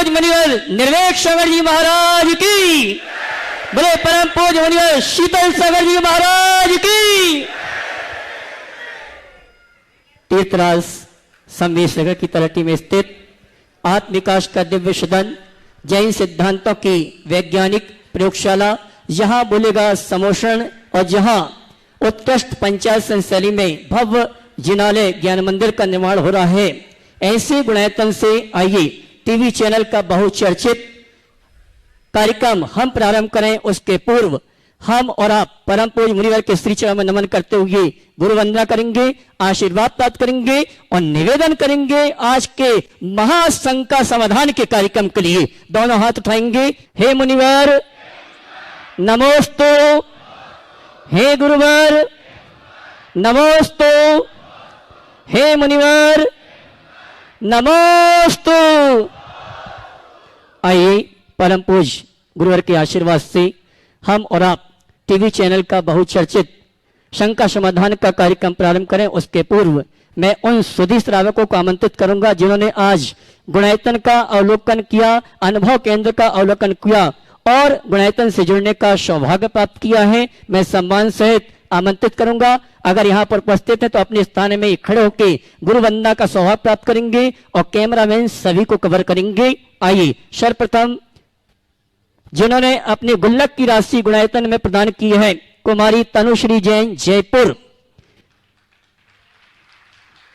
मुनिवर निर्वेक सागर जी महाराज की, बोले परम पूज्य मुनिवर शीतल सागर जी महाराज की। तीर्थराज संवेशनगर की तलहटी में स्थित आत्म विकास का दिव्य सदन, जैन सिद्धांतों की वैज्ञानिक प्रयोगशाला, जहां बोलेगा समोषण और जहां उत्कृष्ट पंचायत संशैली में भव्य जिनालय ज्ञान मंदिर का निर्माण हो रहा है। ऐसे गुणायतन से आइए टीवी चैनल का बहुचर्चित कार्यक्रम हम प्रारंभ करें। उसके पूर्व हम और आप परम पूज्य मुनिवर के श्री चरण में नमन करते हुए गुरु वंदना करेंगे, आशीर्वाद प्राप्त करेंगे और निवेदन करेंगे आज के महाशंका समाधान के कार्यक्रम के लिए। दोनों हाथ उठाएंगे। हे मुनिवर नमोस्तु, हे गुरुवर नमोस्तु, हे मुनिवर नमोस्तु। आइए परम पूज्य गुरुवर के आशीर्वाद से हम और आप टीवी चैनल का बहुचर्चित शंका समाधान का कार्यक्रम प्रारंभ करें। उसके पूर्व मैं उन सुधी श्रावकों को आमंत्रित करूंगा जिन्होंने आज गुणायतन का अवलोकन किया, अनुभव केंद्र का अवलोकन किया और गुणायतन से जुड़ने का सौभाग्य प्राप्त किया है। मैं सम्मान सहित आमंत्रित करूंगा। अगर यहाँ पर उपस्थित है तो अपने स्थान में खड़े होकर गुरु वंदना का सौभाग्य प्राप्त करेंगे और कैमरामैन सभी को कवर करेंगे। आइए सर्वप्रथम जिन्होंने अपनी गुल्लक की राशि गुणायतन में प्रदान की है, कुमारी तनुश्री जैन जयपुर।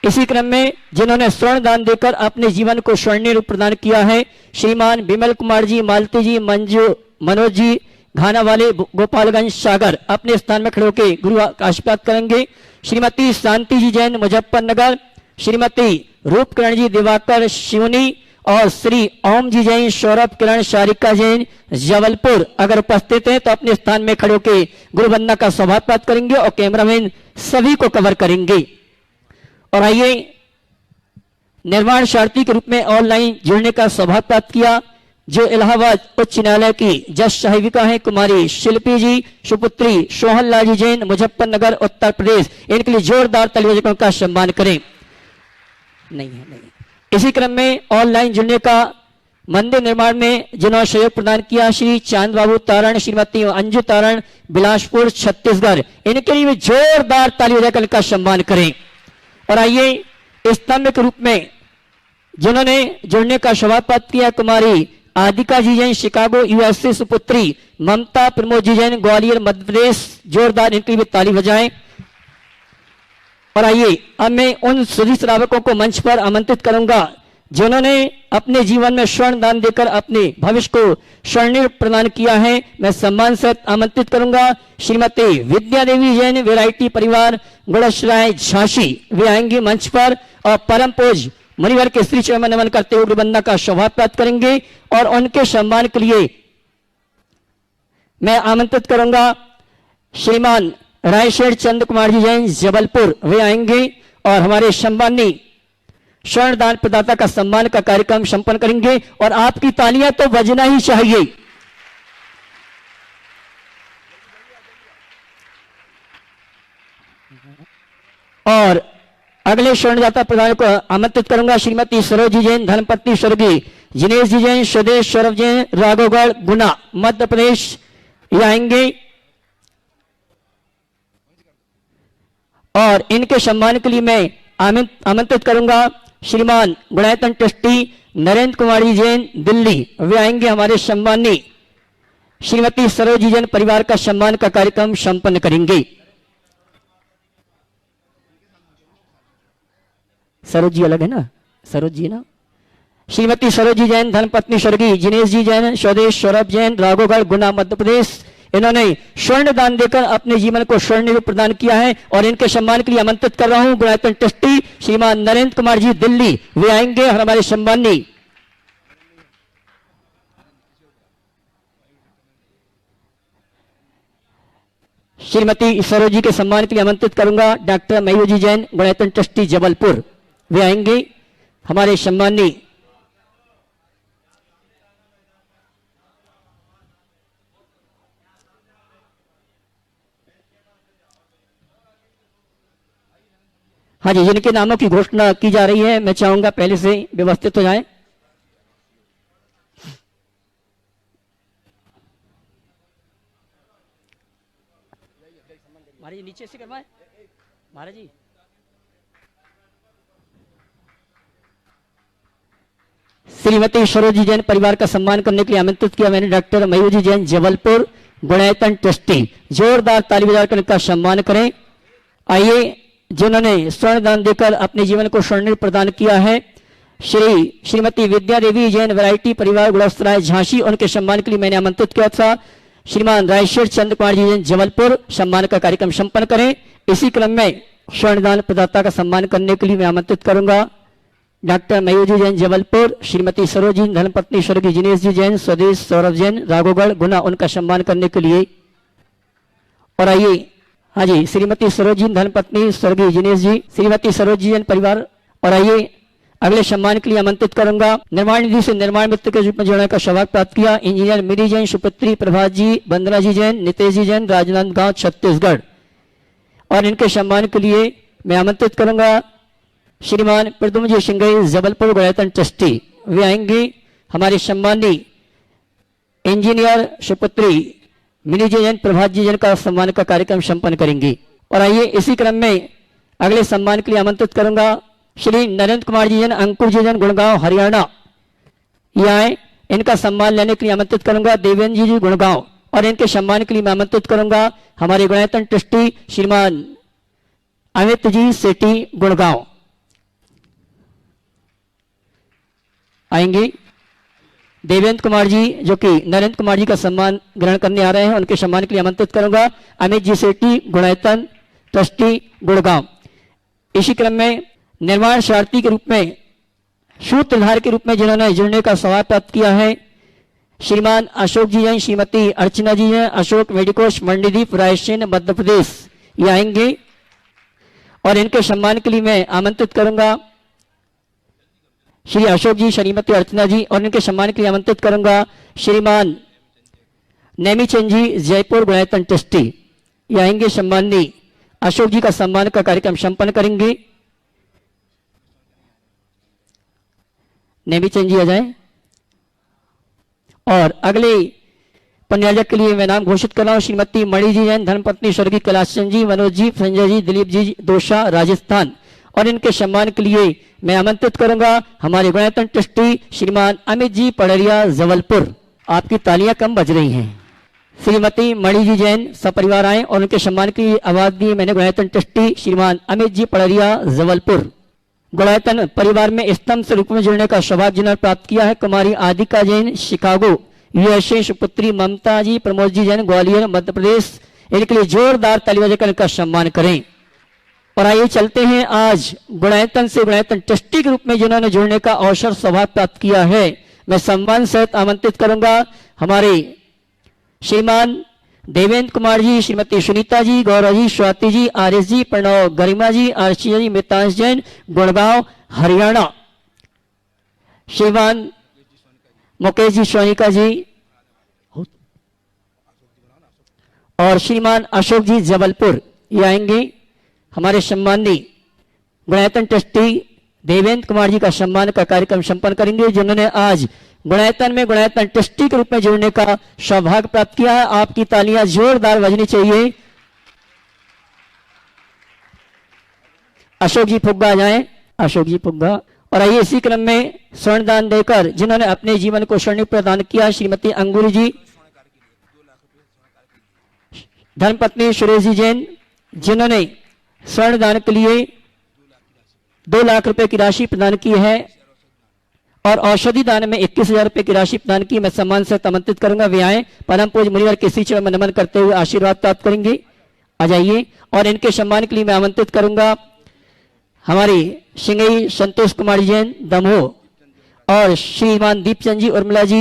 इसी क्रम में जिन्होंने स्वर्ण दान देकर अपने जीवन को स्वर्णीय रूप प्रदान किया है, श्रीमान विमल कुमार जी, मालती जी, मंजू, मनोज जी घाना वाले गोपालगंज सागर, अपने स्थान में खड़े होकर गुरु का आशीर्वाद करेंगे। श्रीमती शांति जी जैन मुजफ्फरनगर, श्रीमती रूपकिरण जी दिवाकर शिवनी और श्री ओम जी जैन सौरभ किरण सारिका जैन जबलपुर अगर उपस्थित हैं तो अपने स्थान में खड़े होकर गुरु वंदना का सौभाग्य प्राप्त करेंगे और कैमरामैन सभी को कवर करेंगे। और आइए निर्माण सारथी के रूप में ऑनलाइन जुड़ने का सौभाग्य प्राप्त किया जो इलाहाबाद उच्च न्यायालय की जज साहिबिका है, कुमारी शिल्पी जी, सुपुत्री सोहन लाल जी जैन मुजफ्फरनगर उत्तर प्रदेश। इनके लिए जोरदार तालियों का सम्मान करें। नहीं है नहीं। इसी क्रम में ऑनलाइन जुड़ने का मंदिर निर्माण में जिन्होंने सहयोग प्रदान किया, श्री चांद बाबू तारण, श्रीमती अंजू तारण, बिलासपुर छत्तीसगढ़। इनके लिए भी जोरदार तालियों का सम्मान करें। और आइए स्तंभ के रूप में जिन्होंने जुड़ने का सौभाग्य प्राप्त किया, कुमारी आदिका जी जैन शिकागो यूएसए, सुपुत्री ममता प्रमोद जी जैन ग्वालियर मध्य प्रदेश। जोरदार इनके लिए ताली बजाएं। और आइए अब मैं उन सभी श्रावकों को मंच पर आमंत्रित करूंगा जिन्होंने अपने जीवन में स्वर्ण दान देकर अपने भविष्य को स्वर्णिम प्रदान किया है। मैं सम्मान से आमंत्रित करूंगा श्रीमती विद्या देवी जैन वैरायटी परिवार गुड़सराय झांसी। वे आएंगे मंच पर और परम पूज्य मुनिवर के श्री चरण में नमन करते हुए वंदना का सौभाग्य प्राप्त करेंगे। और उनके सम्मान के लिए मैं आमंत्रित करूंगा श्रीमान रायशेठ चंद्र कुमार जी जैन जबलपुर। वे आएंगे और हमारे सम्मानी स्वर्ण दान प्रदाता का सम्मान का कार्यक्रम संपन्न करेंगे। और आपकी तालियां तो बजना ही चाहिए। और अगले स्वर्णदाता प्रदान को आमंत्रित करूंगा श्रीमती सरोजी जैन धर्मपत्नी स्वर्गीय जिनेश जी जैन स्वदेश सौरभ जैन राघवगढ़ गुना मध्य प्रदेश। ये आएंगे और इनके सम्मान के लिए मैं आमंत्रित करूंगा श्रीमान गुणायतन ट्रस्टी नरेंद्र कुमार जी जैन दिल्ली। वे आएंगे हमारे सम्मानी श्रीमती सरोजी जैन परिवार का सम्मान का कार्यक्रम संपन्न करेंगे। सरोजी अलग है ना, सरोजी ना। श्रीमती सरोजी जैन धर्मपत्नी स्वर्गीय जिनेश जी जैन स्वदेश सौरभ जैन राघवगढ़ गुना मध्य प्रदेश। इन्होंने स्वर्ण दान देकर अपने जीवन को स्वर्ण रूप प्रदान किया है और इनके सम्मान के लिए आमंत्रित कर रहा हूं गुणायतन ट्रस्टी श्रीमान नरेंद्र कुमार जी दिल्ली। वे आएंगे और हमारे सम्मानी श्रीमती सरोजी के सम्मान के लिए आमंत्रित करूंगा डॉक्टर मयूजी जैन गुणायतन ट्रस्टी जबलपुर। वे आएंगे हमारे सम्मानी हाँ जी, जिनके नामों की घोषणा की जा रही है मैं चाहूंगा पहले से व्यवस्थित हो जाए। महाराज जी नीचे से करवाएं महाराज जी। श्रीमती सरोजी जैन परिवार का सम्मान करने के लिए आमंत्रित किया मैंने डॉक्टर मयूजी जैन जबलपुर गुणायतन ट्रस्टी। जोरदार ताली बजाकर इनका सम्मान करें। आइए जिन्होंने स्वर्ण दान देकर अपने जीवन को स्वर्णिम प्रदान किया है श्रीमती विद्या देवी जैन वैरायटी परिवार गुड़स्तराय झांसी, उनके सम्मान के लिए मैंने आमंत्रित किया था। श्रीमान राजेश्वर चंद्र कुमार जी जैन जबलपुर, सम्मान का कार्यक्रम संपन्न करें। इसी क्रम में स्वर्णदान प्रदाता का सम्मान करने के लिए मैं आमंत्रित करूंगा डॉक्टर मयूजी जैन जबलपुर, श्रीमती सरोजी धर्मपत्नी स्वर्गीय जिनेश जी जैन स्वदेश सौरभ जैन राघोगढ़ गुना, उनका सम्मान करने के लिए। और आइए हाँ जी श्रीमती सरोजी धर्मपत्नी स्वर्गीय जिनेश जी, श्रीमती सरोजी जैन परिवार। और आइए अगले सम्मान के लिए आमंत्रित करूंगा निर्माण निधि से निर्माण मित्र के रूप में जोड़ने का सौभाग्य प्राप्त किया इंजीनियर मिरी जैन सुपुत्री प्रभात जी बंदना जी जैन नितेश जी जैन राजनांदगांव छत्तीसगढ़। और इनके सम्मान के लिए मैं आमंत्रित करूंगा श्रीमान प्रद्युम्न जी सिंघई जबलपुर गुणायतन ट्रस्टी। वे आएंगे हमारे सम्मानी इंजीनियर सुपुत्री मिनी जी जैन प्रभात जी जैन का सम्मान का कार्यक्रम संपन्न करेंगे। और आइए इसी क्रम में अगले सम्मान के लिए आमंत्रित करूंगा श्री नरेंद्र कुमार जी जैन अंकुर जी जैन गुड़गांव हरियाणा, ये आए। इनका सम्मान लेने के लिए आमंत्रित करूंगा देवेंद्र जी गुड़गांव। और इनके सम्मान के लिए मैं आमंत्रित करूंगा हमारे गुणायतन ट्रस्टी श्रीमान अमित जी सेठी गुड़गांव आएंगे। देवेंद्र कुमार जी जो कि नरेंद्र कुमार जी का सम्मान ग्रहण करने आ रहे हैं, उनके सम्मान के लिए आमंत्रित करूंगा अमित जी सेठी गुणायतन ट्रस्टी गुड़गांव। इसी क्रम में निर्माण सारथी के रूप में सूत्रधार के रूप में जिन्होंने जुड़ने का सौभाग्य प्राप्त किया है श्रीमान अशोक जी जैन, श्रीमती अर्चना जी जैन, अशोक मेडिकोस मंडीदीप रायसेन मध्य प्रदेश, ये आएंगे। और इनके सम्मान के लिए मैं आमंत्रित करूंगा श्री अशोक जी, श्रीमती अर्चना जी। और इनके सम्मान के लिए आमंत्रित करूंगा श्रीमान नेमीचंद जी जयपुर गुणायतन ट्रस्टी, ये आएंगे। सम्मानी अशोक जी का सम्मान का कार्यक्रम संपन्न करेंगे। नेमीचंद जी आ जाएं। और अगले पुण्यार्जक के लिए मैं नाम घोषित कर रहा हूं श्रीमती मणि जी जैन धर्मपत्नी स्वर्गीय कैलाश चंद जी, मनोज जी, संजय जी, दिलीप जी दोषा राजस्थान। और इनके सम्मान के लिए मैं आमंत्रित करूंगा हमारे गुणायतन ट्रस्टी श्रीमान अमित जी पड़रिया जबलपुर। आपकी तालियां कम बज रही हैं। श्रीमती मणि जी जैन सपरिवार आए और उनके सम्मान की आवाज दी मैंने गुणायतन ट्रस्टी श्रीमान अमित जी पड़रिया जबलपुर। गुणायतन परिवार में स्तंभ से रूप में जुड़ने का सौभाग्य जिन्होंने प्राप्त किया है कुमारी आदिका जैन शिकागो यूएसए, सुपुत्री ममता जी प्रमोद जी जैन ग्वालियर मध्य प्रदेश। इनके लिए जोरदार ताली बजाकर इनका सम्मान करें। और आइए चलते हैं आज गुणायतन से गुणायतन ट्रस्टी के रूप में जिन्होंने जुड़ने का अवसर सौभाग्य प्राप्त किया है, मैं सम्मान सहित आमंत्रित करूंगा हमारे श्रीमान देवेंद्र कुमार जी, श्रीमती सुनीता जी, गौरव जी, स्वाति जी, आरएस जी, प्रणव गरिमा जी, आर्चिया जी, मितांश जैन गुड़गांव हरियाणा, श्रीमान मुकेश जी सोनिका जी और श्रीमान अशोक जी जबलपुर, ये आएंगे। हमारे सम्मानी गुणायतन ट्रस्टी देवेंद्र कुमार जी का सम्मान का कार्यक्रम संपन्न करेंगे जिन्होंने आज गुणायतन में गुणायतन ट्रस्टी के रूप में जुड़ने का सौभाग्य प्राप्त किया है। आपकी तालियां जोरदार बजनी चाहिए। अशोक जी फुग्गा आ जाएं, अशोक जी फुग्गा। और आइए इसी क्रम में स्वर्ण दान देकर जिन्होंने अपने जीवन को स्वर्णिम प्रदान किया श्रीमती अंगूरी जी धर्मपत्नी सुरेश जी जैन, जिन्होंने स्वर्ण दान के लिए 2 लाख रुपए की राशि प्रदान की है और औषधि दान में 21,000 रुपए की राशि प्रदान की। मैं सम्मान से आमंत्रित करूंगा वे आए, परम पूज्य मुनिवर के श्री चरण में नमन करते हुए आशीर्वाद प्राप्त करेंगे। आ जाइए। और इनके सम्मान के लिए मैं आमंत्रित करूंगा हमारे सिंगई संतोष कुमार जैन दमोह और श्रीमान दीपचंद जी उर्मिला जी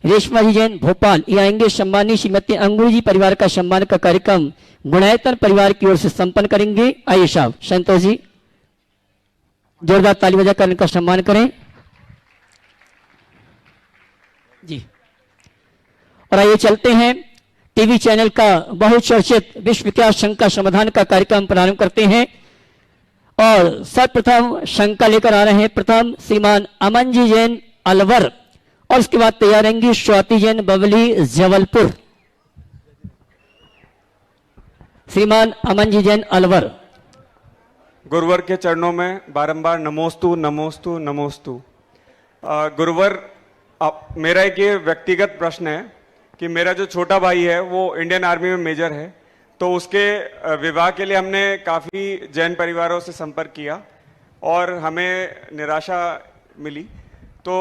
रेशमा जी जैन भोपाल, ये आएंगे। सम्मानी श्रीमती अंगूरी जी परिवार का सम्मान का कार्यक्रम गुणायतन परिवार की ओर से संपन्न करेंगे। आइए साहब संतोष जी, जोरदार ताली बजाकर इनका सम्मान करें जी। और आइए चलते हैं टीवी चैनल का बहुचर्चित विश्व विख्यात शंका समाधान का कार्यक्रम प्रारंभ करते हैं। और सर्वप्रथम शंका लेकर आ रहे हैं प्रथम श्रीमान अमन जी जैन अलवर और उसके बाद तैयार रहेंगी स्वाति जैन बबली जबलपुर। श्रीमान अमन जी जैन अलवर। गुरुवर के चरणों में बारंबार नमोस्तु नमोस्तु नमोस्तु। गुरुवर, मेरा एक ये व्यक्तिगत प्रश्न है कि मेरा जो छोटा भाई है वो इंडियन आर्मी में मेजर है, तो उसके विवाह के लिए हमने काफ़ी जैन परिवारों से संपर्क किया और हमें निराशा मिली। तो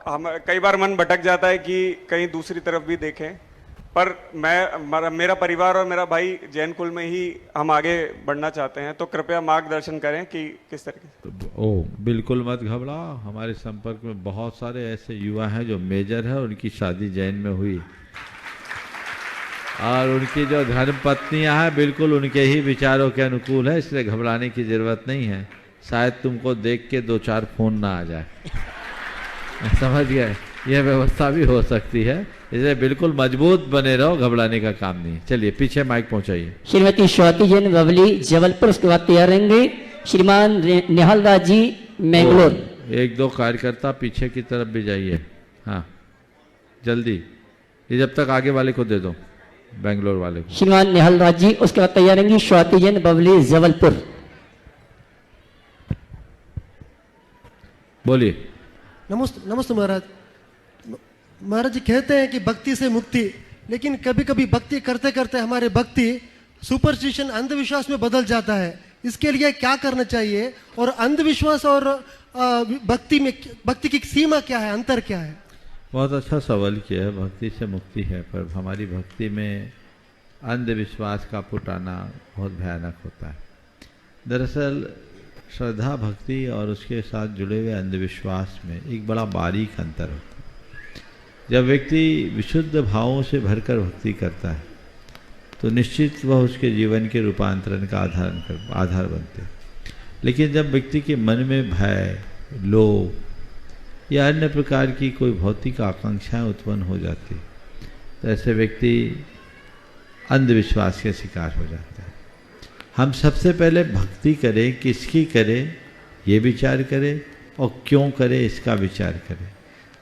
हम कई बार मन भटक जाता है कि कहीं दूसरी तरफ भी देखें, पर मेरा परिवार और मेरा भाई जैन कुल में ही हम आगे बढ़ना चाहते हैं, तो कृपया मार्गदर्शन करें कि किस तरीके से। ओह, बिल्कुल मत घबराओ। हमारे संपर्क में बहुत सारे ऐसे युवा हैं जो मेजर है, उनकी शादी जैन में हुई और उनकी जो धर्म पत्नियां हैं बिल्कुल उनके ही विचारों के अनुकूल है, इसलिए घबराने की जरूरत नहीं है। शायद तुमको देख के 2-4 फोन ना आ जाए, समझ गए? यह व्यवस्था भी हो सकती है, इसलिए बिल्कुल मजबूत बने रहो, घबराने का काम नहीं। चलिए पीछे माइक पहुंचाइए। श्रीमती स्वाति जैन बबली जबलपुर, उसके बाद तैयार रहेंगे श्रीमान निहाल दास जी मैंगलोर। 1-2 कार्यकर्ता पीछे की तरफ भी जाइए। हाँ जल्दी, ये जब तक आगे वाले को दे दो, बेंगलोर वाले को। श्रीमान निहाल दास जी, उसके बाद तैयार रहेंगी स्वाति जैन बबली जबलपुर। बोलिए। नमस्ते नमस्ते महाराज। महाराज जी कहते हैं कि भक्ति से मुक्ति, लेकिन कभी कभी भक्ति करते करते हमारे भक्ति सुपरस्टिशन अंधविश्वास में बदल जाता है। इसके लिए क्या करना चाहिए और अंधविश्वास और भक्ति की सीमा क्या है, अंतर क्या है? बहुत अच्छा सवाल किया है। भक्ति से मुक्ति है, पर हमारी भक्ति में अंधविश्वास का पुटाना बहुत भयानक होता है। दरअसल श्रद्धा भक्ति और उसके साथ जुड़े हुए अंधविश्वास में एक बड़ा बारीक अंतर होता है। जब व्यक्ति विशुद्ध भावों से भरकर भक्ति करता है तो निश्चित वह उसके जीवन के रूपांतरण का आधार बनते हैं। लेकिन जब व्यक्ति के मन में भय, लोभ या अन्य प्रकार की कोई भौतिक आकांक्षाएं उत्पन्न हो जाती तो ऐसे व्यक्ति अंधविश्वास के शिकार हो जाता है। हम सबसे पहले भक्ति करें, किसकी करें ये विचार करें और क्यों करें इसका विचार करें।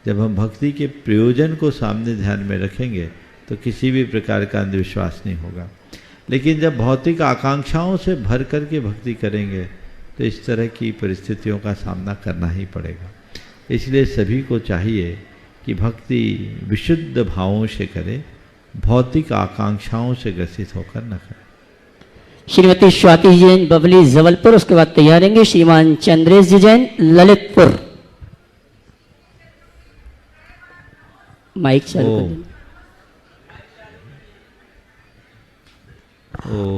जब हम भक्ति के प्रयोजन को सामने ध्यान में रखेंगे तो किसी भी प्रकार का अंधविश्वास नहीं होगा। लेकिन जब भौतिक आकांक्षाओं से भर कर के भक्ति करेंगे तो इस तरह की परिस्थितियों का सामना करना ही पड़ेगा। इसलिए सभी को चाहिए कि भक्ति विशुद्ध भावों से करें, भौतिक आकांक्षाओं से ग्रसित होकर न करें। श्रीमती स्वाति जैन बबली जबलपुर, उसके बाद तैयार रहेंगे श्रीमान चंद्रेश जी जैन ललितपुर। माइक चालू कर दें।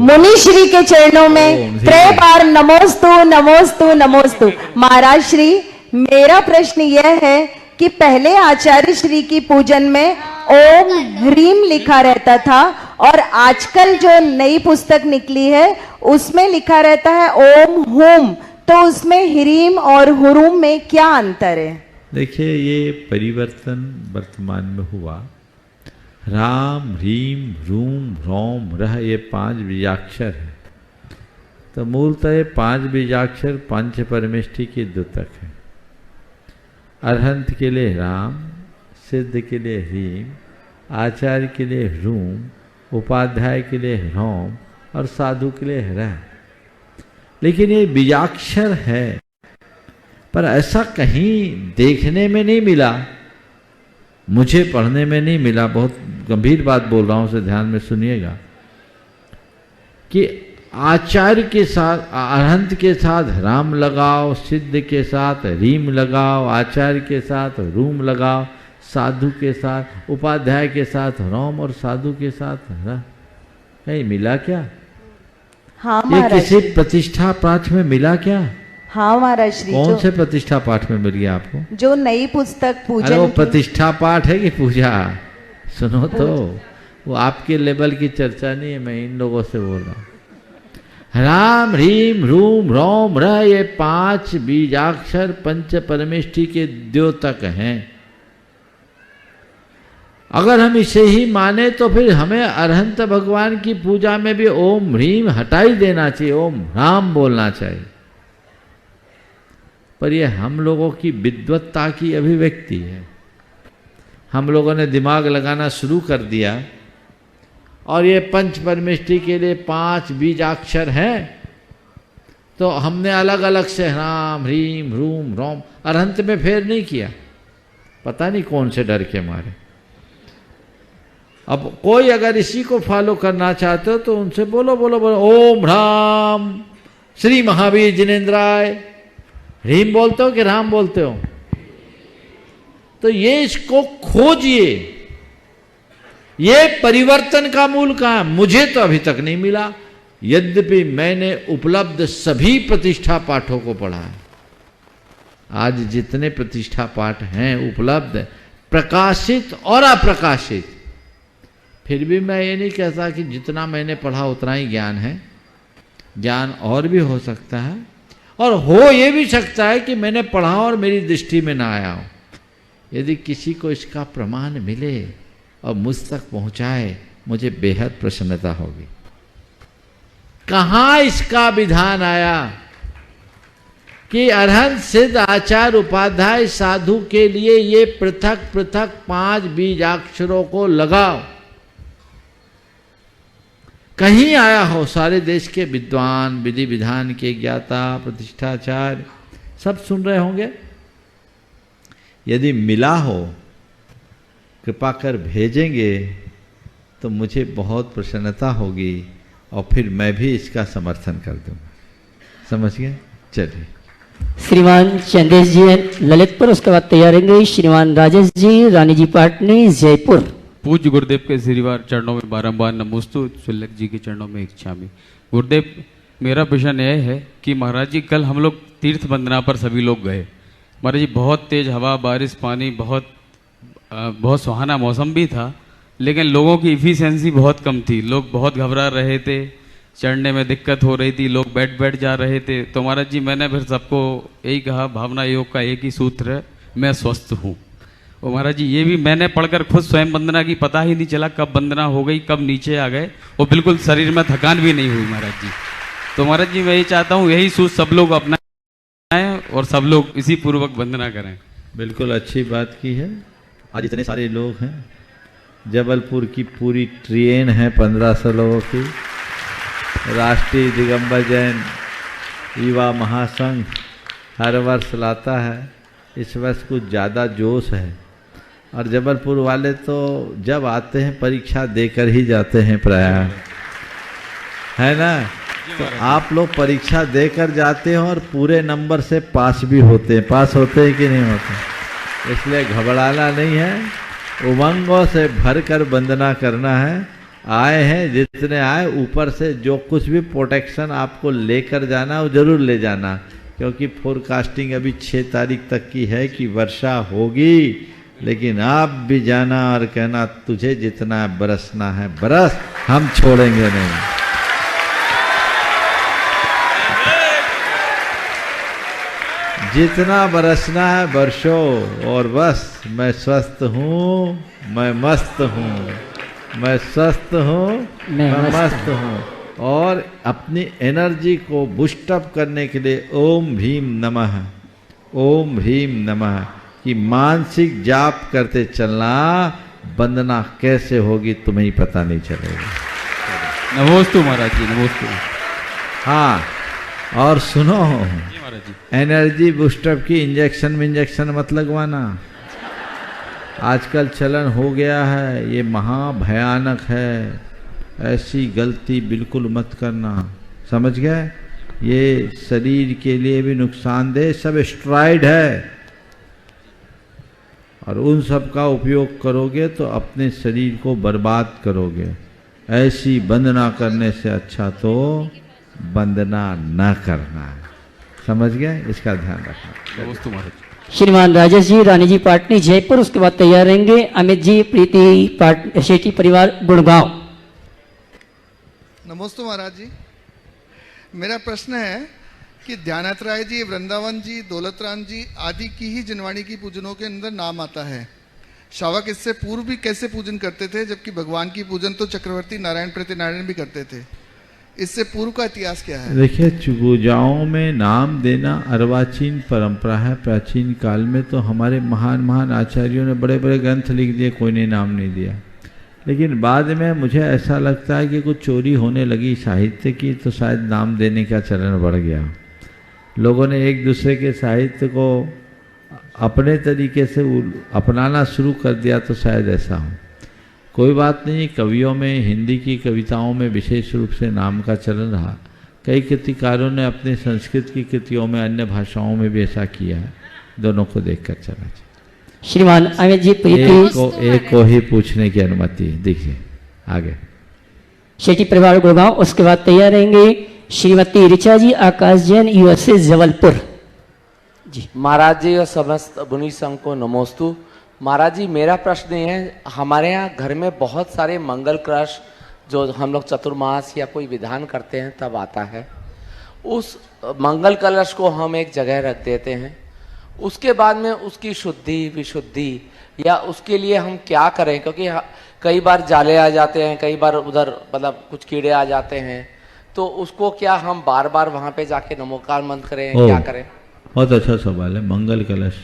मुनि श्री के चरणों में त्रय बार नमोस्तु नमोस्तु नमोस्तु। महाराज श्री, मेरा प्रश्न यह है कि पहले आचार्य श्री की पूजन में ओम ह्रीम लिखा रहता था और आजकल जो नई पुस्तक निकली है उसमें लिखा रहता है ओम हुम, तो उसमें ह्रीम और हुरूम में क्या अंतर है? देखिए, ये परिवर्तन वर्तमान में हुआ। राम, ह्रीम, ह्रूम, ह्रौम, रह, ये 5 बीजाक्षर है। तो मूलतः ये 5 बीजाक्षर पंच परमेष्ठी के द्योतक है। अरहंत के लिए राम, सिद्ध के लिए ह्रीम, आचार्य के लिए ह्रूम, उपाध्याय के लिए ह्रौम और साधु के लिए रह। लेकिन ये बीजाक्षर है, पर ऐसा कहीं देखने में नहीं मिला, मुझे पढ़ने में नहीं मिला। बहुत गंभीर बात बोल रहा हूं, उसे ध्यान में सुनिएगा कि आचार्य के साथ, अरहंत के साथ राम लगाओ, सिद्ध के साथ रीम लगाओ, आचार्य के साथ रूम लगाओ, साधु के साथ, उपाध्याय के साथ रोम और साधु के साथ रह। कहीं मिला क्या? हाँ ये किसी प्रतिष्ठा पाठ में मिला क्या? हाँ महाराज श्री। कौन से प्रतिष्ठा पाठ में मिल गया आपको? जो नई पुस्तक पूजन। अरे वो प्रतिष्ठा पाठ है कि पूजा? सुनो तो, वो आपके लेवल की चर्चा नहीं है, मैं इन लोगों से बोल रहा हूँ। राम, ह्रीम, ह्रूम, रौम, रह, ये 5 बीजाक्षर पंच परमेष्ठी के द्योतक हैं। अगर हम इसे ही माने तो फिर हमें अरहंत भगवान की पूजा में भी ओम ह्रीम हटाई देना चाहिए, ओम राम बोलना चाहिए। पर यह हम लोगों की विद्वत्ता की अभिव्यक्ति है। हम लोगों ने दिमाग लगाना शुरू कर दिया और ये पंच परमेष्टि के लिए 5 बीजाक्षर हैं, तो हमने अलग अलग से राम ह्रीम ह्रूम रोम अरहंत में फेर नहीं किया, पता नहीं कौन से डर के मारे। अब कोई अगर इसी को फॉलो करना चाहते हो तो उनसे बोलो बोलो बोलो ओम राम श्री महावीर जिनेन्द्राय। ह्रीम बोलते हो कि राम बोलते हो? तो ये इसको खोजिए, ये परिवर्तन का मूल कहाँ है? मुझे तो अभी तक नहीं मिला, यद्यपि मैंने उपलब्ध सभी प्रतिष्ठा पाठों को पढ़ा है। आज जितने प्रतिष्ठा पाठ हैं उपलब्ध, प्रकाशित और अप्रकाशित, फिर भी मैं ये नहीं कहता कि जितना मैंने पढ़ा उतना ही ज्ञान है। ज्ञान और भी हो सकता है, और हो ये भी सकता है कि मैंने पढ़ा और मेरी दृष्टि में ना आया हो। यदि किसी को इसका प्रमाण मिले और मुझ तक पहुंचाए, मुझे बेहद प्रसन्नता होगी। कहाँ इसका विधान आया कि अरहंत सिद्ध आचार्य उपाध्याय साधु के लिए ये पृथक पृथक 5 बीजाक्षरों को लगाओ? कहीं आया हो? सारे देश के विद्वान, विधि विधान के ज्ञाता, प्रतिष्ठाचार्य सब सुन रहे होंगे। यदि मिला हो, कृपा कर भेजेंगे तो मुझे बहुत प्रसन्नता होगी और फिर मैं भी इसका समर्थन कर दूंगा। समझ गए? चलिए। श्रीमान चंदेश जी ललितपुर, उसके बाद तैयार रहेंगे श्रीमान राजेश जी रानी जी पाटनी जयपुर। पूज्य गुरुदेव के श्रीवार चरणों में बारंबार नमोस्तु, सुल्लक जी के चरणों में इच्छामि। गुरुदेव, मेरा प्रश्न यह है कि महाराज जी कल हम लोग तीर्थ वंदना पर सभी लोग गए। महाराज जी बहुत तेज हवा, बारिश, पानी, बहुत सुहाना मौसम भी था, लेकिन लोगों की इफिशिएंसी बहुत कम थी। लोग बहुत घबरा रहे थे, चढ़ने में दिक्कत हो रही थी, लोग बैठ जा रहे थे। तो महाराज जी मैंने फिर सबको यही कहा, भावना योग का एक ही सूत्र है, मैं स्वस्थ हूँ। और महाराज जी ये भी मैंने पढ़कर खुद स्वयं वंदना की, पता ही नहीं चला कब वंदना हो गई, कब नीचे आ गए, और बिल्कुल शरीर में थकान भी नहीं हुई महाराज जी। तो महाराज जी मैं ये चाहता हूँ यही सूत्र सब लोग अपनाएं और सब लोग इसी पूर्वक वंदना करें। बिल्कुल अच्छी बात की है। आज इतने सारे लोग हैं, जबलपुर की पूरी ट्रेन है 1500 लोगों की। राष्ट्रीय दिगंबर जैन युवा महासंघ हर वर्ष लाता है, इस वर्ष कुछ ज़्यादा जोश है। और जबलपुर वाले तो जब आते हैं परीक्षा देकर ही जाते हैं प्रायः, है ना? तो आप लोग परीक्षा देकर जाते हैं और पूरे नंबर से पास भी होते हैं। पास होते हैं कि नहीं होते? इसलिए घबराना नहीं है, उमंगों से भरकर वंदना करना है। आए हैं जितने आए, ऊपर से जो कुछ भी प्रोटेक्शन आपको लेकर जाना वो जरूर ले जाना, क्योंकि फोरकास्टिंग अभी 6 तारीख तक की है कि वर्षा होगी। लेकिन आप भी जाना और कहना तुझे जितना बरसना है बरस, हम छोड़ेंगे नहीं। जितना बरसना है बरसो, और बस मैं स्वस्थ हूँ, मैं मस्त हूँ, मैं स्वस्थ हूँ, मैं मस्त हूँ। और अपनी एनर्जी को बूस्टअप करने के लिए ओम भीम नमः, ओम भीम नमः कि मानसिक जाप करते चलना। वंदना कैसे होगी तुम्हें ही पता नहीं चलेगा। नमोस्तु महाराज जी, नमोस्तु। हाँ, और सुनो, महाराज जी एनर्जी बूस्टअप की इंजेक्शन मत लगवाना। आजकल चलन हो गया है, ये महाभयानक है। ऐसी गलती बिल्कुल मत करना, समझ गए? ये शरीर के लिए भी नुकसानदेह, सब स्टेरॉइड है, और उन सब का उपयोग करोगे तो अपने शरीर को बर्बाद करोगे। ऐसी वंदना करने से अच्छा तो वंदना न करना है। समझ गए? इसका ध्यान रखना। श्रीमान राजेश जी रानी जी पाटनी जयपुर, उसके बाद तैयार रहेंगे अमित जी प्रीति शेट्टी परिवार गुड़गांव। नमस्ते महाराज जी, मेरा प्रश्न है कि ध्यानाथ राय जी, वृंदावन जी, दौलतराम जी आदि की ही जनवाणी की पूजनों के अंदर नाम आता है। शावक इससे पूर्व भी कैसे पूजन करते थे, जबकि भगवान की पूजन तो चक्रवर्ती नारायण प्रतिनारायण भी करते थे। इससे पूर्व का इतिहास क्या है? देखिए, पूजाओं में नाम देना अर्वाचीन परंपरा है। प्राचीन काल में तो हमारे महान महान आचार्यों ने बड़े बड़े ग्रंथ लिख दिए, कोई ने नाम नहीं दिया। लेकिन बाद में मुझे ऐसा लगता है कि कुछ चोरी होने लगी साहित्य की, तो शायद नाम देने का चलन बढ़ गया। लोगों ने एक दूसरे के साहित्य को अपने तरीके से अपनाना शुरू कर दिया, तो शायद ऐसा हो। कोई बात नहीं, कवियों में, हिंदी की कविताओं में विशेष रूप से नाम का चलन रहा। कई कृतिकारों ने अपने संस्कृत की कृतियों में, अन्य भाषाओं में भी ऐसा किया है। दोनों को देखकर चलना चाहिए। श्रीमान अमित जी प्रीति एक को ही पूछने की अनुमति दीजिए। आगे शेट्टी परिवार गुड़गांव, उसके बाद तैयार रहेंगे श्रीमती ऋचा जी आकाश जैन यूएसए जबलपुर जी। महाराज जी और समस्त मुनि संघ को नमोस्तु। महाराज जी मेरा प्रश्न ये है, हमारे यहाँ घर में बहुत सारे मंगल कलश जो हम लोग चतुर्मास या कोई विधान करते हैं तब आता है, उस मंगल कलश को हम एक जगह रख देते हैं। उसके बाद में उसकी शुद्धि विशुद्धि या उसके लिए हम क्या करें, क्योंकि कई बार जाले आ जाते हैं, कई बार उधर मतलब कुछ कीड़े आ जाते हैं, तो उसको क्या हम बार बार वहां पे जाके नमोकार मंत्र करें, क्या करें? बहुत अच्छा सवाल है। मंगल कलश,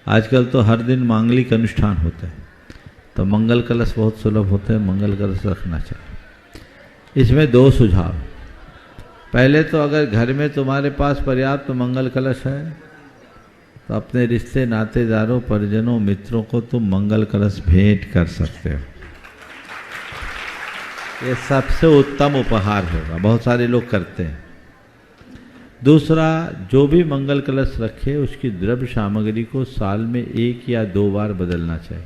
आजकल तो हर दिन मांगलिक अनुष्ठान होते हैं, तो मंगल कलश बहुत सुलभ होते हैं, मंगल कलश रखना चाहिए। इसमें दो सुझाव। पहले तो अगर घर में तुम्हारे पास पर्याप्त मंगल कलश है तो अपने रिश्ते नातेदारों, परिजनों, मित्रों को तुम मंगल कलश भेंट कर सकते हो। ये सबसे उत्तम उपहार होगा, बहुत सारे लोग करते हैं। दूसरा, जो भी मंगल कलश रखे उसकी द्रव्य सामग्री को साल में 1 या 2 बार बदलना चाहिए।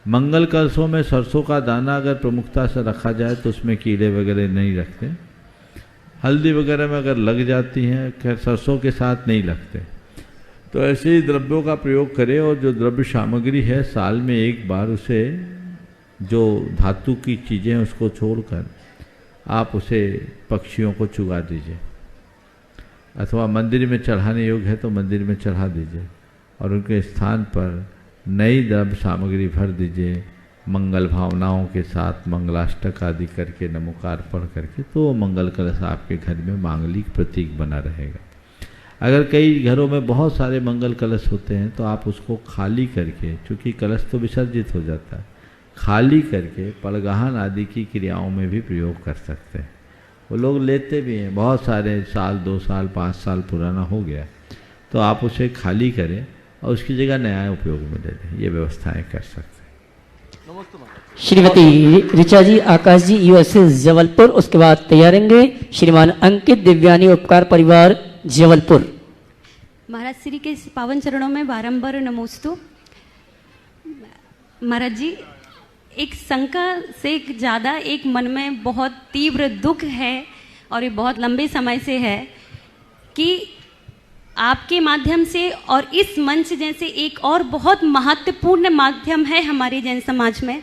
मंगल कलशों में सरसों का दाना अगर प्रमुखता से रखा जाए तो उसमें कीड़े वगैरह नहीं लगते। हल्दी वगैरह में अगर लग जाती हैं, खैर सरसों के साथ नहीं लगते। तो ऐसे ही द्रव्यों का प्रयोग करें, और जो द्रव्य सामग्री है साल में 1 बार उसे, जो धातु की चीज़ें हैं उसको छोड़कर आप उसे पक्षियों को चुगा दीजिए, अथवा मंदिर में चढ़ाने योग्य है तो मंदिर में चढ़ा दीजिए, और उनके स्थान पर नई द्रव्य सामग्री भर दीजिए। मंगल भावनाओं के साथ मंगलाष्टक आदि करके, नमोकार पढ़ करके, तो मंगल कलश आपके घर में मांगलिक प्रतीक बना रहेगा। अगर कई घरों में बहुत सारे मंगल कलश होते हैं तो आप उसको खाली करके, चूँकि कलश तो विसर्जित हो जाता है, खाली करके पलगाहन आदि की क्रियाओं में भी प्रयोग कर सकते हैं। वो लोग लेते भी हैं, बहुत सारे साल, 2 साल, 5 साल पुराना हो गया, तो आप उसे खाली करें और उसकी जगह नया उपयोग में ले लें। ये व्यवस्थाएं कर सकते हैं। श्रीमती ऋचा जी आकाश जी यूएसए जबलपुर, उसके बाद तैयार रहेंगे श्रीमान अंकित दिव्यानी उपकार परिवार जबलपुर। महाराज श्री के पावन चरणों में बारंबार नमोस्तु। महाराज जी, एक शंका से ज़्यादा एक मन में बहुत तीव्र दुख है, और ये बहुत लंबे समय से है, कि आपके माध्यम से और इस मंच जैसे एक और बहुत महत्वपूर्ण माध्यम है हमारे जैन समाज में,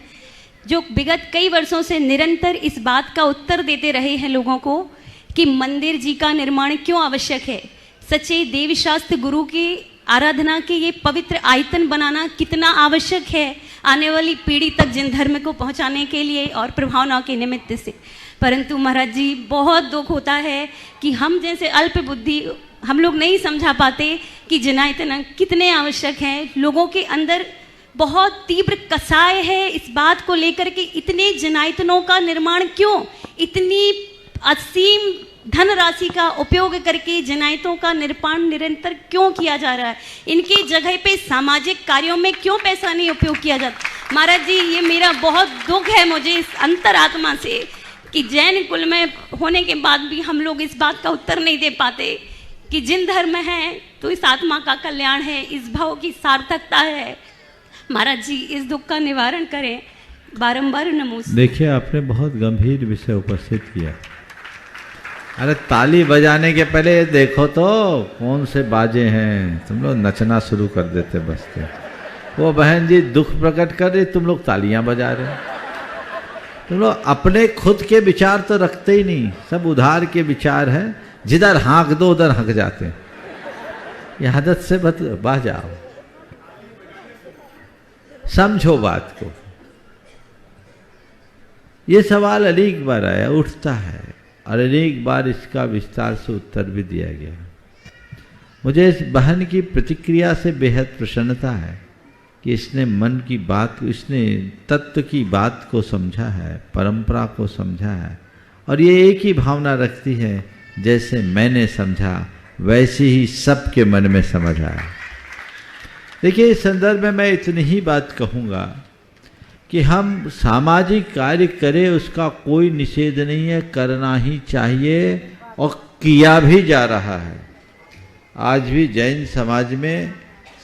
जो विगत कई वर्षों से निरंतर इस बात का उत्तर देते रहे हैं लोगों को कि मंदिर जी का निर्माण क्यों आवश्यक है, सच्चे देवी शास्त्र गुरु की आराधना के ये पवित्र आयतन बनाना कितना आवश्यक है आने वाली पीढ़ी तक जिन धर्म को पहुंचाने के लिए और प्रभावना के निमित्त से। परंतु महाराज जी, बहुत दुख होता है कि हम जैसे अल्प बुद्धि हम लोग नहीं समझा पाते कि जनायतन कितने आवश्यक हैं। लोगों के अंदर बहुत तीव्र कसाय है इस बात को लेकर के इतने जनायतनों का निर्माण क्यों, इतनी असीम धनराशि का उपयोग करके जनायतों का निर्माण निरंतर क्यों किया जा रहा है, इनकी जगह पे सामाजिक कार्यों में क्यों पैसा नहीं उपयोग किया जाता। महाराज जी, ये मेरा बहुत दुख है मुझे इस अंतरात्मा से कि जैन कुल में होने के बाद भी हम लोग इस बात का उत्तर नहीं दे पाते कि जिन धर्म है तो इस आत्मा का कल्याण है, इस भाव की सार्थकता है। महाराज जी, इस दुख का निवारण करें। बारंबार नमोस्तु। देखिए, आपने बहुत गंभीर विषय उपस्थित किया। अरे ताली बजाने के पहले ये देखो तो कौन से बाजे हैं, तुम लोग नचना शुरू कर देते बसते। वो बहन जी दुख प्रकट कर रही, तुम लोग तालियां बजा रहे। तुम लोग अपने खुद के विचार तो रखते ही नहीं, सब उधार के विचार है, जिधर हाँक दो उधर हक जाते हैं। ये आदत से बह जाओ, समझो बात को। ये सवाल अनेक बार आया, उठता है, और अनेक बार इसका विस्तार से उत्तर भी दिया गया। मुझे इस बहन की प्रतिक्रिया से बेहद प्रसन्नता है। कि इसने मन की बात, इसने तत्व की बात को समझा है, परंपरा को समझा है, और ये एक ही भावना रखती है, जैसे मैंने समझा वैसे ही सबके मन में समझ आया। देखिए, इस संदर्भ में मैं इतनी ही बात कहूँगा कि हम सामाजिक कार्य करें, उसका कोई निषेध नहीं है, करना ही चाहिए और किया भी जा रहा है। आज भी जैन समाज में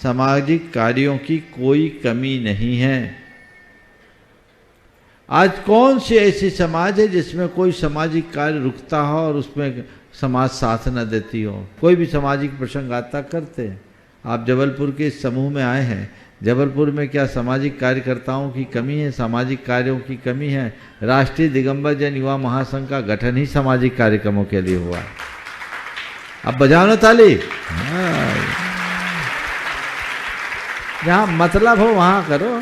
सामाजिक कार्यों की कोई कमी नहीं है। आज कौन सी ऐसी समाज है जिसमें कोई सामाजिक कार्य रुकता हो और उसमें समाज साथ न देती हो? कोई भी सामाजिक प्रसंग आता करते हैं। आप जबलपुर के इस समूह में आए हैं, जबलपुर में क्या सामाजिक कार्यकर्ताओं की कमी है? सामाजिक कार्यों की कमी है? राष्ट्रीय दिगंबर जैन युवा महासंघ का गठन ही सामाजिक कार्यक्रमों के लिए हुआ। अब बजाओ ना ताली। जहाँ मतलब हो वहाँ करो,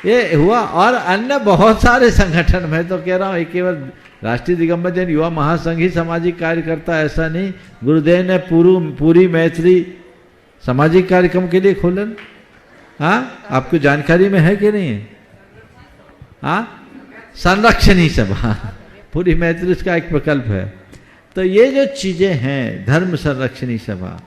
ये हुआ। और अन्य बहुत सारे संगठन, मैं तो कह रहा हूँ, केवल राष्ट्रीय दिगंबर जैन युवा महासंघ ही सामाजिक कार्य करता, ऐसा नहीं। गुरुदेव ने पूरी मैत्री सामाजिक कार्यक्रम के लिए खोलन। हाँ, आपको जानकारी में है कि नहीं है? हाँ, संरक्षणी सभा, पूरी मैत्री उसका एक प्रकल्प है। तो ये जो चीजें हैं, धर्म संरक्षणी सभा,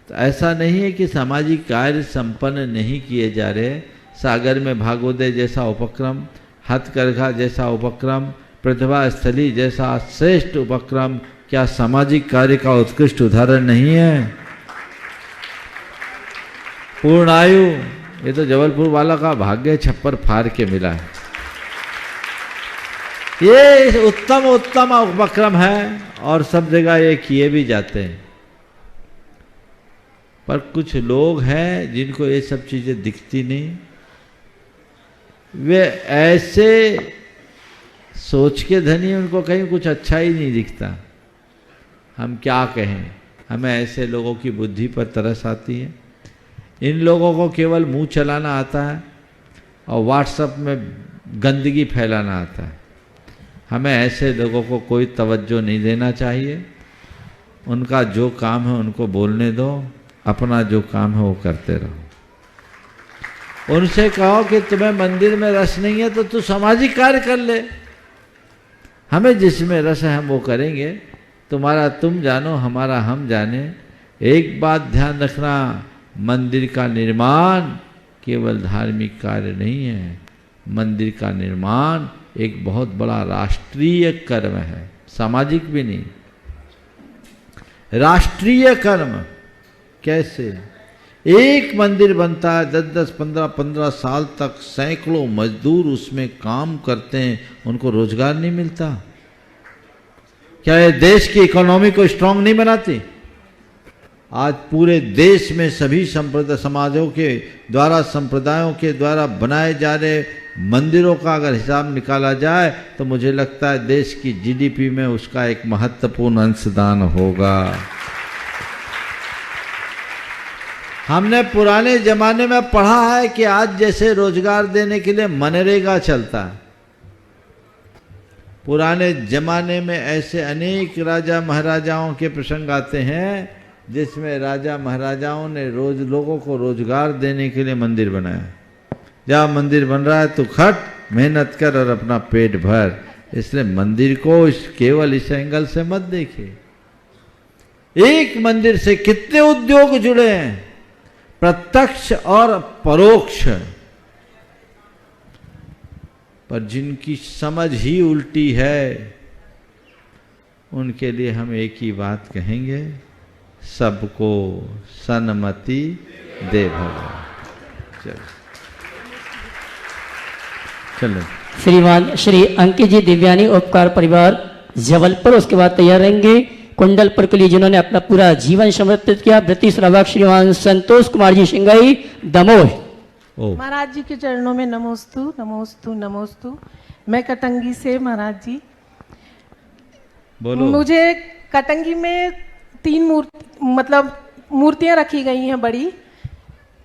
तो ऐसा नहीं है कि सामाजिक कार्य संपन्न नहीं किए जा रहे। सागर में भागोदय जैसा उपक्रम, हथकरघा जैसा उपक्रम, प्रतिभा स्थली जैसा श्रेष्ठ उपक्रम क्या सामाजिक कार्य का उत्कृष्ट उदाहरण नहीं है? पूर्णायु, ये तो जबलपुर वाला का भाग्य छप्पर फाड़ के मिला है। ये उत्तम उत्तम उपक्रम है और सब जगह ये किए भी जाते हैं। पर कुछ लोग हैं जिनको ये सब चीजें दिखती नहीं, वे ऐसे सोच के धनी, उनको कहीं कुछ अच्छा ही नहीं दिखता। हम क्या कहें, हमें ऐसे लोगों की बुद्धि पर तरस आती है। इन लोगों को केवल मुंह चलाना आता है और व्हाट्सएप में गंदगी फैलाना आता है। हमें ऐसे लोगों को कोई तवज्जो नहीं देना चाहिए। उनका जो काम है उनको बोलने दो, अपना जो काम है वो करते रहो। उनसे कहो कि तुम्हें मंदिर में रस नहीं है तो तू सामाजिक कार्य कर ले। हमें जिसमें रस है हम वो करेंगे। तुम्हारा तुम जानो, हमारा हम जाने। एक बात ध्यान रखना, मंदिर का निर्माण केवल धार्मिक कार्य नहीं है। मंदिर का निर्माण एक बहुत बड़ा राष्ट्रीय कर्म है, सामाजिक भी नहीं। राष्ट्रीय कर्म कैसे? एक मंदिर बनता है, 10-10, 15-15 साल तक सैकड़ों मजदूर उसमें काम करते हैं, उनको रोजगार नहीं मिलता। क्या ये देश की इकोनॉमी को स्ट्रांग नहीं बनाती? आज पूरे देश में सभी संप्रदाय समाजों के द्वारा, संप्रदायों के द्वारा बनाए जा रहे मंदिरों का अगर हिसाब निकाला जाए तो मुझे लगता है देश की जीडीपी में उसका एक महत्वपूर्ण अंशदान होगा। हमने पुराने जमाने में पढ़ा है कि आज जैसे रोजगार देने के लिए मनरेगा चलता है, पुराने जमाने में ऐसे अनेक राजा महाराजाओं के प्रसंग आते हैं जिसमें राजा महाराजाओं ने लोगों को रोजगार देने के लिए मंदिर बनाया। जहाँ मंदिर बन रहा है तो खट, मेहनत कर और अपना पेट भर। इसलिए मंदिर को केवल इस एंगल से मत देखिए। एक मंदिर से कितने उद्योग जुड़े हैं, प्रत्यक्ष और परोक्ष, पर जिनकी समझ ही उल्टी है उनके लिए हम एक ही बात कहेंगे, सबको सन्मति दे भगवान। चलो। श्रीमान श्री अंकित जी दिव्यानी उपकार परिवार जबलपुर, उसके बाद तैयार रहेंगे कुंडलपुर के लिए जिन्होंने अपना पूरा जीवन समर्पित किया। वृत्ति श्रावक श्रीमान संतोष कुमार जी सिंगाई दमोह। महाराज जी के चरणों में नमोस्तु नमोस्तु नमोस्तु। मैं कटंगी से महाराज जी, बोलो। मुझे कटंगी में 3 मूर्तियां रखी गई हैं, बड़ी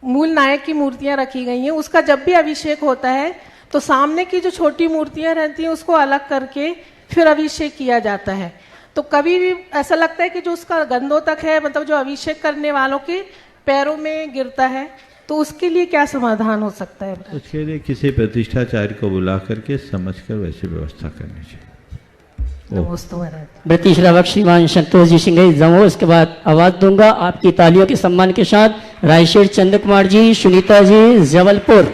मूल नायक की मूर्तियां रखी गई हैं। उसका जब भी अभिषेक होता है तो सामने की जो छोटी मूर्तियां रहती हैं उसको अलग करके फिर अभिषेक किया जाता है। तो कभी भी ऐसा लगता है कि जो उसका गंधों तक है, मतलब जो अभिषेक करने वालों के पैरों में गिरता है, तो उसके लिए क्या समाधान हो सकता है? उसके लिए किसी प्रतिष्ठाचार्य को बुला करके समझकर वैसी व्यवस्था करनी चाहिए। नमस्ते महाराज। ब्रती श्रावक श्रीमान संतोष जी सिंह जमो। इसके बाद आवाज दूंगा आपकी तालियों के सम्मान के साथ रायशेर चंद्र कुमार जी, सुनीता जी, जबलपुर।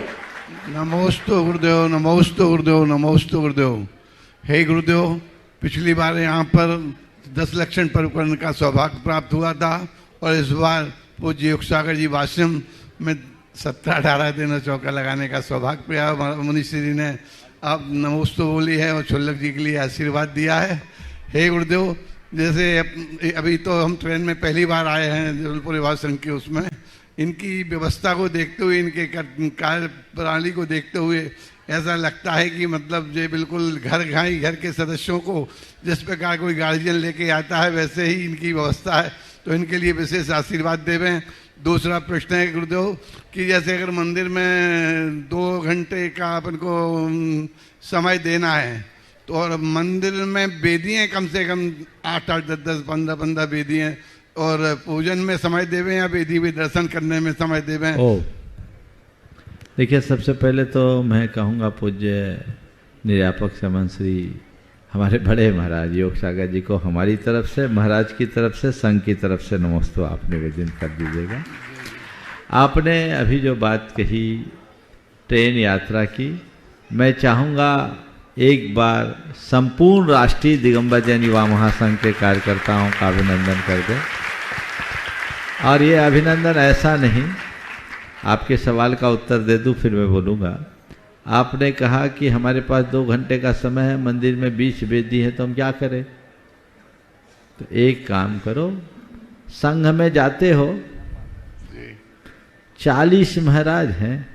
नमोस्तु गुरुदेव, नमोस्तु गुरुदेव, नमोस्तु गुरुदेव। हे गुरुदेव, पिछली बार यहाँ पर 10 लक्षण पर्व करने का सौभाग्य प्राप्त हुआ था और इस बार पूज्य युगसागर जी वाश्रम में 17-18 दिन चौका लगाने का सौभाग्य प्राप्त। मुनीश्री जी ने आप नमोस्तु बोली है और छुल्लक जी के लिए आशीर्वाद दिया है। हे गुरुदेव, जैसे अभी तो हम ट्रेन में पहली बार आए हैं जबलपुर युवाश्रम की, उसमें इनकी व्यवस्था को देखते हुए, इनके कार्य प्रणाली को देखते हुए ऐसा लगता है कि मतलब ये बिल्कुल घर के सदस्यों को जिस प्रकार कोई गार्जियन लेके आता है वैसे ही इनकी व्यवस्था है, तो इनके लिए विशेष आशीर्वाद देवें। दूसरा प्रश्न है गुरुदेव कि जैसे अगर मंदिर में 2 घंटे का अपन को समय देना है, तो और मंदिर में वेदियाँ कम से कम 8-8, 10-10, 15-15 वेदियाँ, और पूजन में समय देवें या वेदी भी दर्शन करने में समय देवें? देखिए, सबसे पहले तो मैं कहूँगा पूज्य निर्यापक समन श्री हमारे बड़े महाराज योग सागर जी को हमारी तरफ से, महाराज की तरफ से, संघ की तरफ से नमोस्तु आप निवेदन कर दीजिएगा। आपने अभी जो बात कही ट्रेन यात्रा की, मैं चाहूँगा एक बार संपूर्ण राष्ट्रीय दिगंबर जैन युवा महासंघ के कार्यकर्ताओं का अभिनंदन कर दें। और ये अभिनंदन ऐसा नहीं, आपके सवाल का उत्तर दे दूं फिर मैं बोलूँगा। आपने कहा कि हमारे पास 2 घंटे का समय है, मंदिर में 20 वेदी है, तो हम क्या करें? तो एक काम करो, संघ में जाते हो, 40 महाराज हैं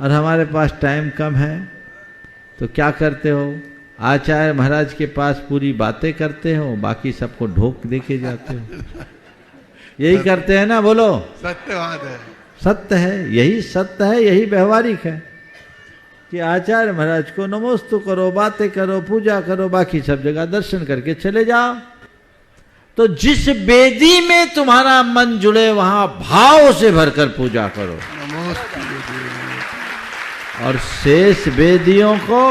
और हमारे पास टाइम कम है, तो क्या करते हो? आचार्य महाराज के पास पूरी बातें करते हो, बाकी सबको ढोक दे के जाते हो। यही करते हैं ना? बोलो। सत्य बात है, सत्य है, यही सत्य है, यही व्यवहारिक है कि आचार्य महाराज को नमोस्तु करो, बातें करो, पूजा करो, बाकी सब जगह दर्शन करके चले जाओ। तो जिस वेदी में तुम्हारा मन जुड़े वहां भाव से भरकर पूजा करो, और शेष वेदियों को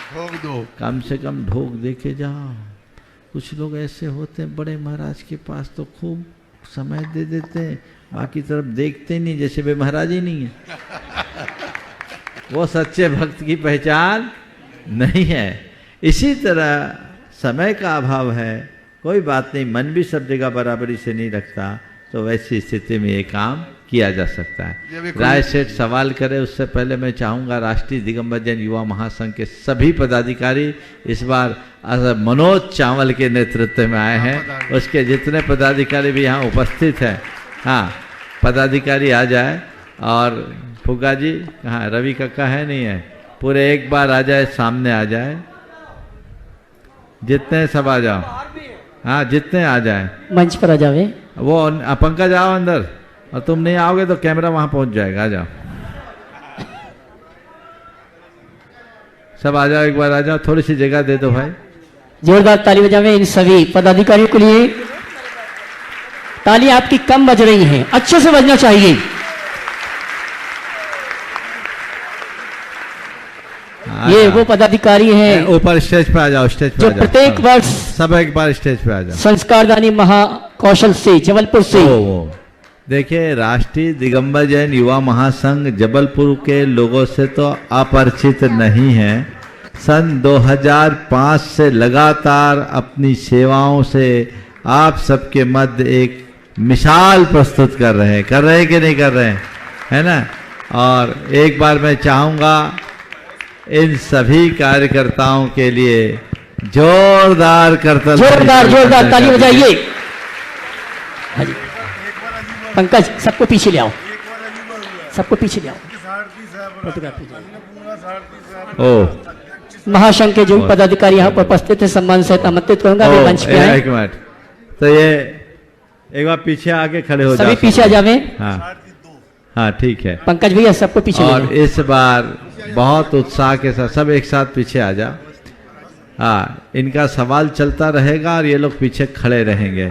ढोक दो, कम से कम ढोक दे के जाओ। कुछ लोग ऐसे होते हैं, बड़े महाराज के पास तो खूब समय दे देते हैं, बाकी तरफ देखते नहीं, जैसे वे महाराज ही नहीं है। वो सच्चे भक्त की पहचान नहीं है। इसी तरह समय का अभाव है, कोई बात नहीं, मन भी सब जगह बराबरी से नहीं रखता, तो वैसी स्थिति में ये काम किया जा सकता है। राय सेठ सवाल करे उससे पहले मैं चाहूँगा राष्ट्रीय दिगंबर जैन युवा महासंघ के सभी पदाधिकारी इस बार मनोज चावल के नेतृत्व में आए हैं, उसके जितने पदाधिकारी भी यहाँ उपस्थित हैं, हाँ पदाधिकारी आ जाए। और फुग्गा जी कहाँ, रवि काका है नहीं है, पूरे एक बार आ जाए, सामने आ जाए, जितने सब आ जाओ, हाँ जितने आ जाए, मंच पर आ जावे। वो पंकज आओ अंदर, और तुम नहीं आओगे तो कैमरा वहां पहुंच जाएगा, आ जाओ सब, आ जाओ, एक बार आ जाओ, थोड़ी सी जगह दे दो भाई। जोरदार ताली बजावें इन सभी पदाधिकारियों के लिए। ताली आपकी कम बज रही हैं, अच्छे से बजना चाहिए। ये वो पदाधिकारी हैं, ऊपर स्टेज पे आ जाओ, स्टेज पे जो आ जाओ, प्रत्येक वर्ष सब एक बार स्टेज पे आ जाओ। संस्कारदानी महाकौशल से जबलपुर से, देखिए राष्ट्रीय दिगंबर जैन युवा महासंघ जबलपुर के लोगों से तो अपरिचित नहीं है। सन 2005 से लगातार अपनी सेवाओं से आप सबके मध्य एक मिसाल प्रस्तुत कर रहे हैं कि नहीं कर रहे हैं, है ना? और एक बार मैं चाहूँगा इन सभी कार्यकर्ताओं के लिए जोरदार जोरदार ताली बजाइए। पंकज सबको पीछे ले आओ, सबको पीछे ले आओ। महासंघ के जो पदाधिकारी यहाँ पर उपस्थित है, सम्मान सहित आमंत्रित करूंगा, वे मंच पे आए। एक मिनट, तो ये एक बार पीछे आके खड़े हो जाओ, सभी पीछे आ जावे। हाँ ठीक है पंकज भैया सबको पीछे। और इस बार बहुत उत्साह के साथ सब एक साथ पीछे आ जाओ। हाँ, इनका सवाल चलता रहेगा और ये लोग पीछे खड़े रहेंगे।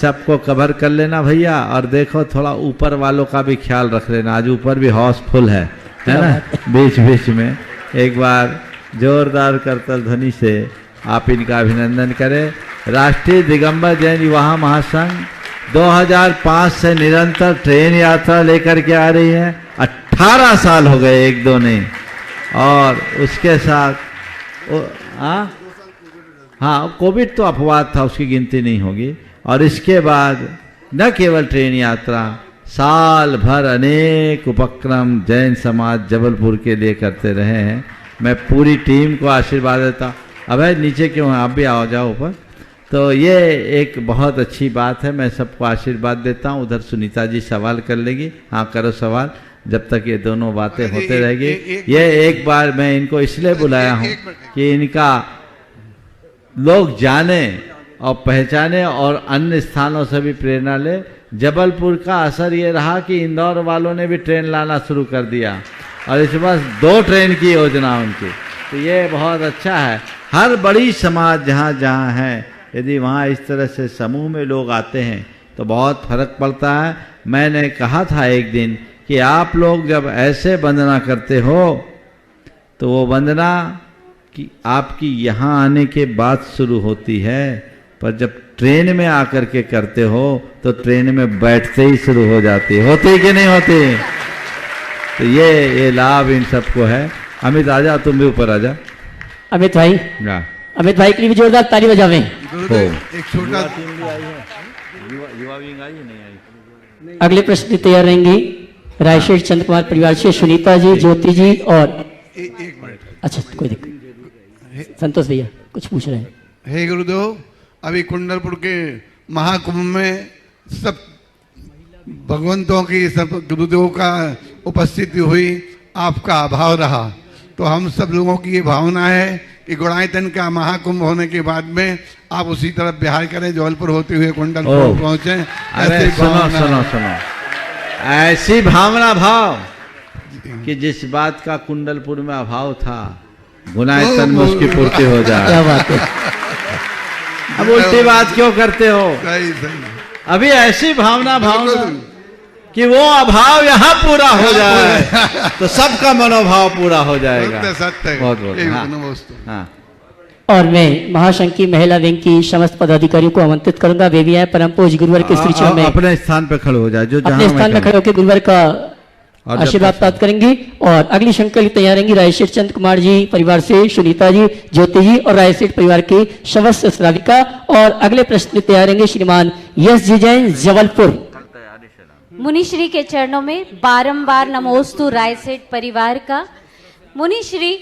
सबको कवर कर लेना भैया, और देखो थोड़ा ऊपर वालों का भी ख्याल रख लेना, आज ऊपर भी हाउसफुल है ना। बीच बीच में एक बार जोरदार करतल ध्वनि से आप इनका अभिनंदन करें। राष्ट्रीय दिगंबर जैन युवा महासंघ 2005 से निरंतर ट्रेन यात्रा लेकर के आ रही है। 18 साल हो गए, एक दो नहीं। और उसके साथ हाँ, कोविड तो अपवाद था, उसकी गिनती नहीं होगी। और इसके बाद न केवल ट्रेन यात्रा, साल भर अनेक उपक्रम जैन समाज जबलपुर के लिए करते रहे हैं। मैं पूरी टीम को आशीर्वाद देता। अब नीचे क्यों हैं, आप भी आओ जाओ ऊपर। तो ये एक बहुत अच्छी बात है, मैं सबको आशीर्वाद देता हूँ। उधर सुनीता जी सवाल कर लेगी, हाँ करो सवाल, जब तक ये दोनों बातें होते रहेगी। ये एक बार मैं इनको इसलिए बुलाया हूँ कि इनका लोग जाने और पहचाने और अन्य स्थानों से भी प्रेरणा ले। जबलपुर का असर ये रहा कि इंदौर वालों ने भी ट्रेन लाना शुरू कर दिया, और इस बार 2 ट्रेन की योजना उनकी, तो ये बहुत अच्छा है। हर बड़ी समाज जहाँ जहाँ है, यदि वहाँ इस तरह से समूह में लोग आते हैं तो बहुत फर्क पड़ता है। मैंने कहा था एक दिन कि आप लोग जब ऐसे वंदना करते हो तो वो वंदना कि आपकी यहाँ आने के बाद शुरू होती है, पर जब ट्रेन में आकर के करते हो तो ट्रेन में बैठते ही शुरू हो जाती है। होती कि नहीं होती? तो ये लाभ इन सबको है। अमित आजा, तुम भी ऊपर आजा। अमित भाई, अमित भाई के लिए भी जोरदार ताली बजावें। एक छोटा युवा विंग आई नहीं आई। अगले प्रश्न तैयार रहेंगी रायशेष चंद्र कुमार परिवार से सुनीता जी, ज्योति जी और एक मिनट। अच्छा कोई दिक्कत, संतोष भैया कुछ पूछ रहे हैं। हे गुरुदेव, अभी कुंडलपुर के महाकुंभ में सब भगवंतों की, सब गुरुदेव का उपस्थिति हुई, आपका अभाव रहा। तो हम सब लोगों की ये भावना है कि गुणायतन का महाकुंभ होने के बाद में आप उसी तरफ बिहार करें, जबलपुर होते हुए कुंडलपुर पहुंचे। अरे सुनो, ऐसी भावना भाव कि जिस बात का कुंडलपुर में अभाव था, गुणायतन में उसकी पूर्ति हो जाए। क्या बात है, अब उल्टी बात क्यों करते हो? सही। अभी ऐसी भावना कि वो अभाव यहाँ पूरा हो जाए तो सबका मनोभाव पूरा हो जाएगा। सत्य बहुत हाँ। और मैं महासंघ की महिला विंग की समस्त पदाधिकारियों को आमंत्रित करूंगा। वे भी आए परम पूज्य गुरुवर के श्री चरण में अपने स्थान पर खड़े हो जाए, जो अपने स्थान में खड़े होकर गुरुवर का आशीर्वाद प्राप्त करेंगी। और अगली शंका के लिए तैयार रहेंगी रायशेठ चंद्र कुमार जी परिवार से सुनीता जी, ज्योति जी और रायशेठ परिवार की समस्त श्राविका। और अगले प्रश्न में तैयार रहेंगे श्रीमान यश जी जैन जबलपुर। मुनिश्री के चरणों में बारंबार नमोस्तु रायसेठ परिवार का। मुनिश्री,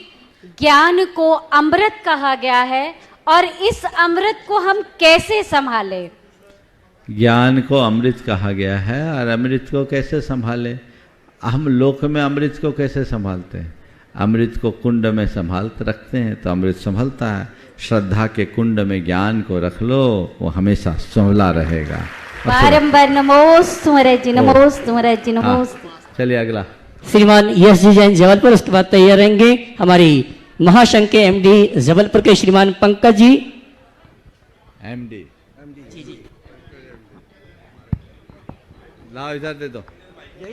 ज्ञान को अमृत कहा गया है और इस अमृत को हम कैसे संभालें? ज्ञान को अमृत कहा गया है और अमृत को कैसे संभालें? हम लोक में अमृत को कैसे संभालते हैं? अमृत को कुंड में संभाल रखते हैं तो अमृत संभलता है। श्रद्धा के कुंड में ज्ञान को रख लो, वो हमेशा संभला रहेगा। बारंबार नमोस्तु महाराज जी, नमोस्तु महाराज जी, नमोस्तु। चलिए अगला श्रीमान यश जी जैन जबलपुर। उसके बाद तैयार रहेंगे हमारी महासंघ के एमडी जबलपुर के श्रीमान पंकज जी। एमडी जी लाओ, इधर दे दो,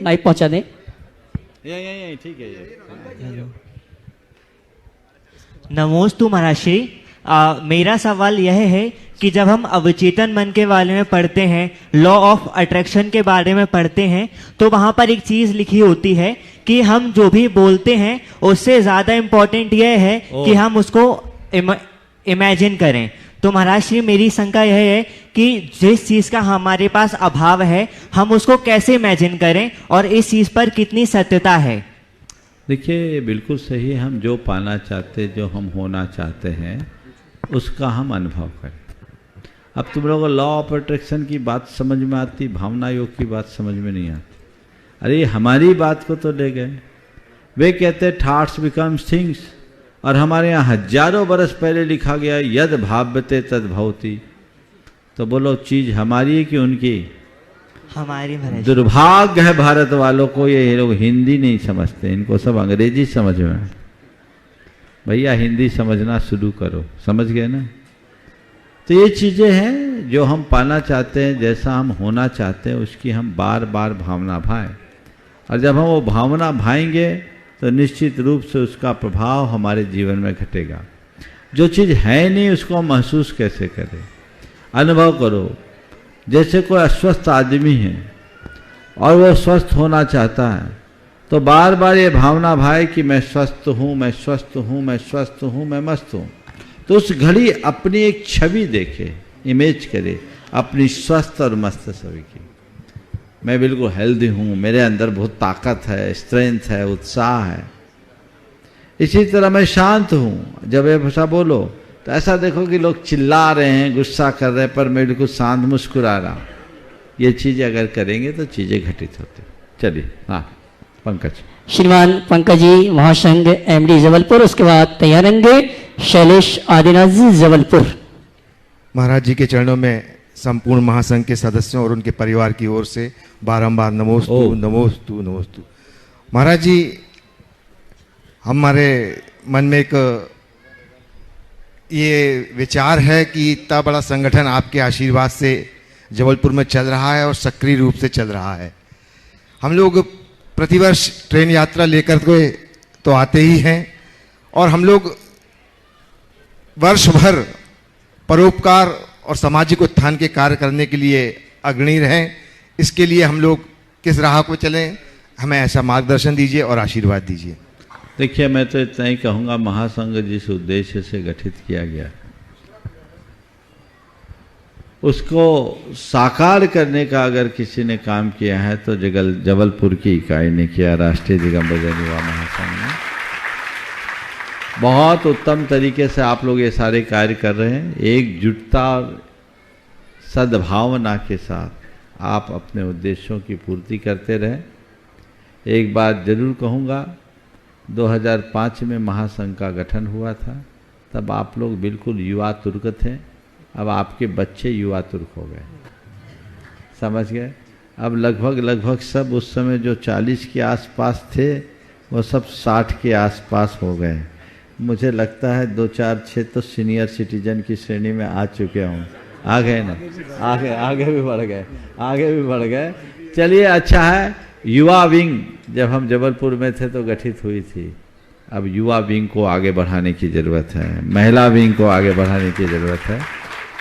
माइक पहुंचा दें। यही ठीक है ये। नमोस्तु महाराज श्री। मेरा सवाल यह है कि जब हम अवचेतन मन के बारे में पढ़ते हैं, लॉ ऑफ अट्रैक्शन के बारे में पढ़ते हैं, तो वहाँ पर एक चीज़ लिखी होती है कि हम जो भी बोलते हैं उससे ज़्यादा इम्पोर्टेंट यह है कि हम उसको इमेजिन करें। तो महाराज श्री, मेरी शंका यह है कि जिस चीज़ का हमारे पास अभाव है हम उसको कैसे इमेजिन करें और इस चीज़ पर कितनी सत्यता है? देखिए, बिल्कुल सही है। हम जो पाना चाहते, जो हम होना चाहते हैं, उसका हम अनुभव करें। अब तुम लोगों को लॉ ऑफ अट्रैक्शन की बात समझ में आती, भावना योग की बात समझ में नहीं आती। अरे हमारी बात को तो ले गए। वे कहते थॉट्स बिकम्स थिंग्स, और हमारे यहाँ हजारों बरस पहले लिखा गया यद भाव्यते तद भवति। तो बोलो, चीज हमारी है कि उनकी? हमारी। दुर्भाग्य है भारत वालों को, ये लोग हिंदी नहीं समझते, इनको सब अंग्रेजी समझ में। भैया हिंदी समझना शुरू करो, समझ गए ना? तो ये चीज़ें हैं जो हम पाना चाहते हैं, जैसा हम होना चाहते हैं उसकी हम बार बार भावना भाएं, और जब हम वो भावना भाएंगे तो निश्चित रूप से उसका प्रभाव हमारे जीवन में घटेगा। जो चीज़ है नहीं उसको हम महसूस कैसे करें? अनुभव करो। जैसे कोई अस्वस्थ आदमी है और वो स्वस्थ होना चाहता है, तो बार बार ये भावना भाए कि मैं स्वस्थ हूँ, मैं स्वस्थ हूँ, मैं स्वस्थ हूँ, मैं मस्त हूँ। तो उस घड़ी अपनी एक छवि देखे, इमेज करे अपनी स्वस्थ और मस्त छवि की। मैं बिल्कुल हेल्दी हूँ, मेरे अंदर बहुत ताकत है, स्ट्रेंथ है, उत्साह है। इसी तरह मैं शांत हूँ। जब ये भाषा बोलो तो ऐसा देखो कि लोग चिल्ला रहे हैं, गुस्सा कर रहे हैं, पर मैं बिल्कुल शांत मुस्कुरा रहा हूँ। ये चीज़ें अगर करेंगे तो चीज़ें घटित होती। चलिए, हाँ पंकज। श्रीमान पंकज जी महासंघ एमडी जबलपुर, उसके बाद तैयार रहेंगे शैलेश आदिनाथ जी जबलपुर। महाराज जी के चरणों में संपूर्ण महासंघ के सदस्यों और उनके परिवार की ओर से बारंबार नमोस्तु नमोस्तु नमोस्तु। महाराज जी, हमारे मन में एक ये विचार है कि इतना बड़ा संगठन आपके आशीर्वाद से जबलपुर में चल रहा है और सक्रिय रूप से चल रहा है। हम लोग प्रतिवर्ष ट्रेन यात्रा लेकर के तो आते ही हैं, और हम लोग वर्ष भर परोपकार और सामाजिक उत्थान के कार्य करने के लिए अग्रणी रहें। इसके लिए हम लोग किस राह को चलें, हमें ऐसा मार्गदर्शन दीजिए और आशीर्वाद दीजिए। देखिए, मैं तो इतना ही कहूँगा, महासंघ जिस उद्देश्य से गठित किया गया उसको साकार करने का अगर किसी ने काम किया है तो जबलपुर की इकाई ने किया। राष्ट्रीय दिगंबर जैन युवा महासंघ ने बहुत उत्तम तरीके से आप लोग ये सारे कार्य कर रहे हैं। एकजुटता और सद्भावना के साथ आप अपने उद्देश्यों की पूर्ति करते रहें। एक बात जरूर कहूँगा, 2005 में महासंघ का गठन हुआ था, तब आप लोग बिल्कुल युवा तुर्क थे। अब आपके बच्चे युवा तुर्क हो गए, समझ गए? अब लगभग सब उस समय जो 40 के आसपास थे वो सब 60 के आसपास हो गए। मुझे लगता है 2, 4, 6 तो सीनियर सिटीजन की श्रेणी में आ चुके हों। आ गए ना? आगे भी बढ़ गए। चलिए, अच्छा है। युवा विंग जब हम जबलपुर में थे तो गठित हुई थी। अब युवा विंग को आगे बढ़ाने की ज़रूरत है, महिला विंग को आगे बढ़ाने की ज़रूरत है।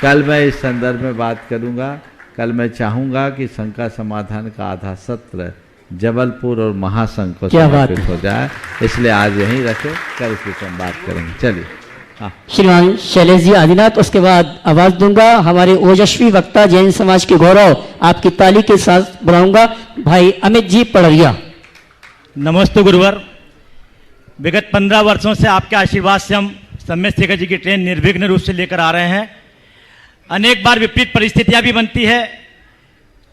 कल मैं इस संदर्भ में बात करूंगा। कल मैं चाहूँगा कि संघ का समाधान का आधा सत्र जबलपुर और महासंघ को समर्पित हो जाए, इसलिए आज यहीं रखें, कल इस विषय में बात करेंगे। चलिए, हाँ। श्रीमान शैलेश जी आदिनाथ, उसके बाद आवाज दूंगा हमारे ओजस्वी वक्ता जैन समाज के गौरव, आपकी ताली के साथ बुलाऊंगा भाई अमित जी पड़रिया। नमस्ते गुरुवर। विगत 15 वर्षों से आपके आशीर्वाद से हम सम्यक शेखर जी की ट्रेन निर्विघ्न रूप से लेकर आ रहे हैं। अनेक बार विपरीत परिस्थितियां भी बनती है।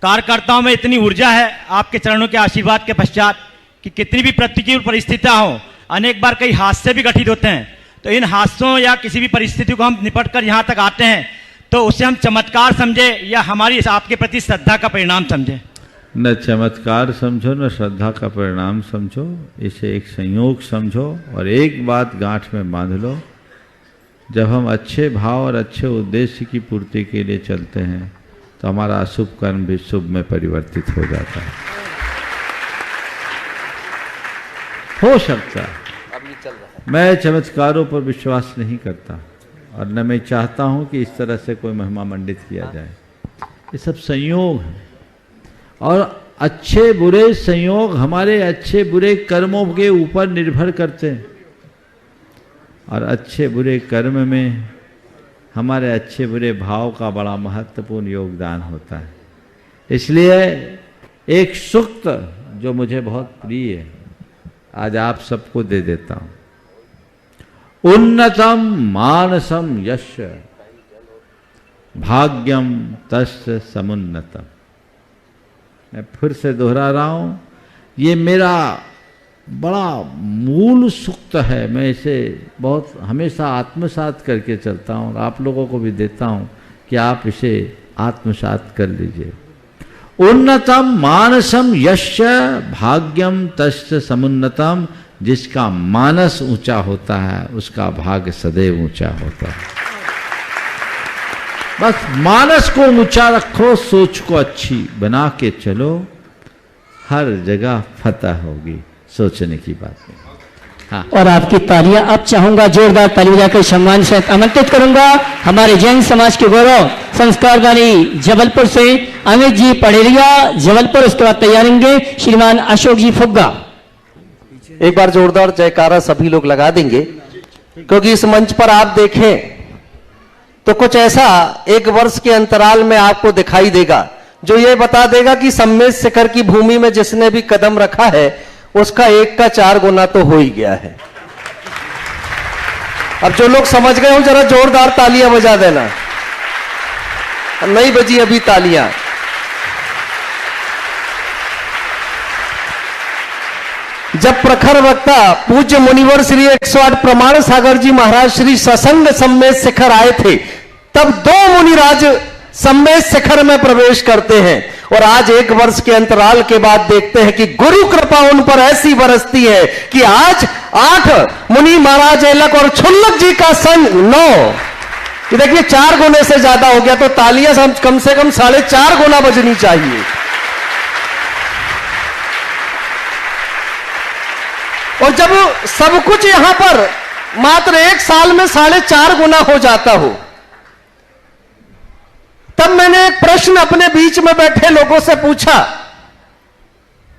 कार्यकर्ताओं में इतनी ऊर्जा है आपके चरणों के आशीर्वाद के पश्चात कि कितनी भी प्रतिकूल परिस्थितियां हों, अनेक बार कई हादसे भी घटित होते हैं। तो इन हादसों या किसी भी परिस्थिति को हम निपट कर यहाँ तक आते हैं तो उसे हम चमत्कार समझे या हमारी आपके प्रति श्रद्धा का परिणाम समझे? न चमत्कार समझो न श्रद्धा का परिणाम समझो, इसे एक संयोग समझो। और एक बात गांठ में बांध लो, जब हम अच्छे भाव और अच्छे उद्देश्य की पूर्ति के लिए चलते हैं तो हमारा अशुभ कर्म भी शुभ में परिवर्तित हो जाता है। हो सकता है। मैं चमत्कारों पर विश्वास नहीं करता और न मैं चाहता हूं कि इस तरह से कोई महिमा मंडित किया जाए। ये सब संयोग है और अच्छे बुरे संयोग हमारे अच्छे बुरे कर्मों के ऊपर निर्भर करते हैं, और अच्छे बुरे कर्म में हमारे अच्छे बुरे भाव का बड़ा महत्वपूर्ण योगदान होता है। इसलिए एक सूक्त जो मुझे बहुत प्रिय है, आज आप सबको दे देता हूं। उन्नतम मानसम यश भाग्यम तस्य समुन्नतम। मैं फिर से दोहरा रहा हूं, ये मेरा बड़ा मूल सूक्त है। मैं इसे बहुत हमेशा आत्मसात करके चलता हूँ और आप लोगों को भी देता हूँ कि आप इसे आत्मसात कर लीजिए। उन्नतम मानसम यश भाग्यम तस्य समुन्नतम। जिसका मानस ऊंचा होता है उसका भाग्य सदैव ऊंचा होता है। बस मानस को ऊंचा रखो, सोच को अच्छी बना के चलो, हर जगह फतह होगी, सोचने की बात नहीं। हाँ। और आपकी तालियां अब चाहूंगा जोरदार ताली बजाकर सम्मान से आमंत्रित करूंगा हमारे जैन समाज के गौरव संस्कारदानी जबलपुर से अमित जी पड़ेरिया जबलपुर, उसके बाद तैयारेंगे श्रीमान अशोक जी फुग्गा। एक बार जोरदार जयकारा सभी लोग लगा देंगे, क्योंकि इस मंच पर आप देखें तो कुछ ऐसा एक वर्ष के अंतराल में आपको दिखाई देगा जो ये बता देगा कि सम्मेद शिखर की भूमि में जिसने भी कदम रखा है उसका 1 का 4 गुना तो हो ही गया है। अब जो लोग समझ गए हो जरा जोरदार तालियां बजा देना, नहीं बजी अभी तालियां। जब प्रखर वक्ता पूज्य मुनिवर श्री 108 प्रमाण सागर जी महाराज श्री ससंग सम्मेद शिखर आए थे, तब 2 मुनिराज सम्मेद शिखर में प्रवेश करते हैं, और आज 1 वर्ष के अंतराल के बाद देखते हैं कि गुरु कृपा उन पर ऐसी बरसती है कि आज 8 मुनि महाराज एलक और छुल्लक जी का संग 9, ये देखिए 4 गुने से ज्यादा हो गया, तो तालियां कम से कम 4.5 गुना बजनी चाहिए। और जब सब कुछ यहां पर मात्र 1 साल में 4.5 गुना हो जाता हो, तब मैंने एक प्रश्न अपने बीच में बैठे लोगों से पूछा,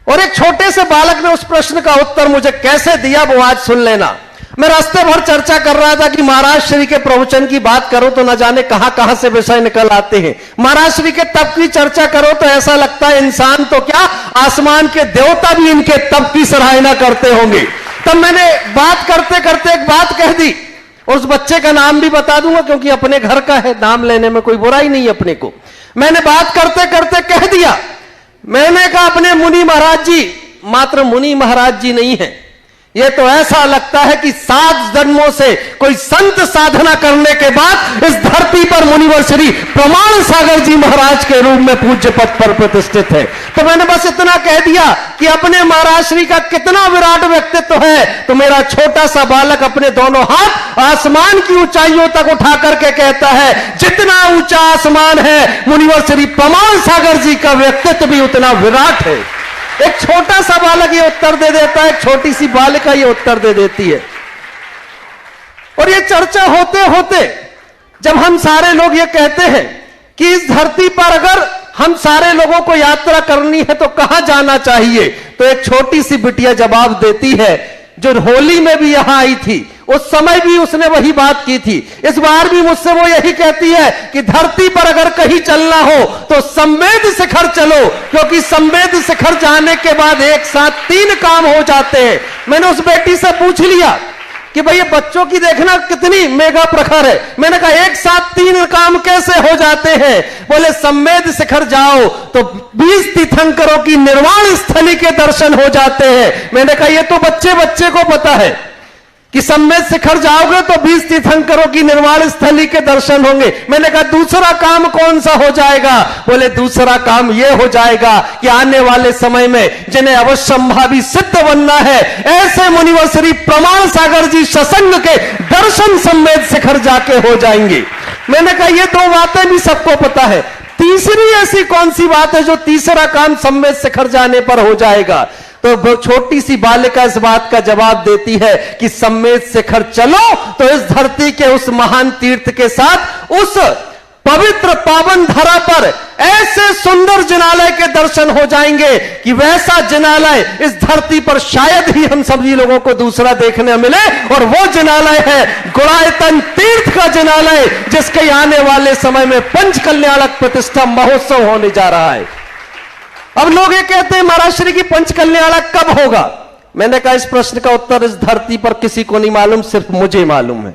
और एक छोटे से बालक ने उस प्रश्न का उत्तर मुझे कैसे दिया वो आज सुन लेना। मैं रास्ते भर चर्चा कर रहा था कि महाराज श्री के प्रवचन की बात करो तो न जाने कहां कहां से विषय निकल आते हैं, महाराज श्री के तप की चर्चा करो तो ऐसा लगता है इंसान तो क्या आसमान के देवता भी इनके तप की सराहना करते होंगे। तब मैंने बात करते करते एक बात कह दी, और उस बच्चे का नाम भी बता दूंगा क्योंकि अपने घर का है, नाम लेने में कोई बुराई नहीं अपने को। मैंने बात करते करते कह दिया, मैंने कहा अपने मुनि महाराज जी मात्र मुनि महाराज जी नहीं है, ये तो ऐसा लगता है कि 7 जन्मों से कोई संत साधना करने के बाद इस धरती पर मुनिवर श्री प्रमाण सागर जी महाराज के रूप में पूज्य पद पर प्रतिष्ठित है। तो मैंने बस इतना कह दिया कि अपने महाराज श्री का कितना विराट व्यक्तित्व है, तो मेरा छोटा सा बालक अपने दोनों हाथ आसमान की ऊंचाइयों तक उठा करके कहता है, जितना ऊंचा आसमान है मुनिवर श्री प्रमाण सागर जी का व्यक्तित्व भी उतना विराट है। एक छोटा सा बालक ये उत्तर दे देता है, एक छोटी सी बालिका ये उत्तर दे देती है। और ये चर्चा होते होते जब हम सारे लोग ये कहते हैं कि इस धरती पर अगर हम सारे लोगों को यात्रा करनी है तो कहां जाना चाहिए, तो एक छोटी सी बिटिया जवाब देती है, जो होली में भी यहां आई थी उस समय भी उसने वही बात की थी, इस बार भी मुझसे वो यही कहती है कि धरती पर अगर कहीं चलना हो तो सम्मेद शिखर चलो, क्योंकि सम्मेद शिखर जाने के बाद एक साथ 3 काम हो जाते हैं। मैंने उस बेटी से पूछ लिया कि भाई ये बच्चों की देखना कितनी मेगा प्रखर है, मैंने कहा एक साथ 3 काम कैसे हो जाते हैं? बोले सम्मेद शिखर जाओ तो 20 तीर्थंकरों की निर्वाण स्थली के दर्शन हो जाते हैं। मैंने कहा ये तो बच्चे बच्चे को पता है कि सम्मेद शिखर जाओगे तो 20 तीर्थंकरों की निर्वाण स्थली के दर्शन होंगे। मैंने कहा दूसरा काम कौन सा हो जाएगा? बोले दूसरा काम यह हो जाएगा कि आने वाले समय में जिन्हें अवश्यंभावी सिद्ध बनना है, ऐसे मुनिवर श्री प्रमाण सागर जी सत्संग के दर्शन सम्मेद शिखर जाके हो जाएंगे। मैंने कहा ये 2 बातें भी सबको पता है, तीसरी ऐसी कौन सी बात है जो तीसरा काम सम्मेद शिखर जाने पर हो जाएगा? तो छोटी सी बालिका इस बात का जवाब देती है कि सम्मेद शिखर चलो तो इस धरती के उस महान तीर्थ के साथ उस पवित्र पावन धरा पर ऐसे सुंदर जिनालय के दर्शन हो जाएंगे कि वैसा जिनालय इस धरती पर शायद ही हम सभी लोगों को दूसरा देखने मिले, और वो जिनालय है गुणायतन तीर्थ का जिनालय, जिसके आने वाले समय में पंचकल्याणक प्रतिष्ठा महोत्सव होने जा रहा है। अब लोग ये कहते हैं महाराज श्री की पंचकल्याणक कब होगा? मैंने कहा इस प्रश्न का उत्तर इस धरती पर किसी को नहीं मालूम, सिर्फ मुझे मालूम है।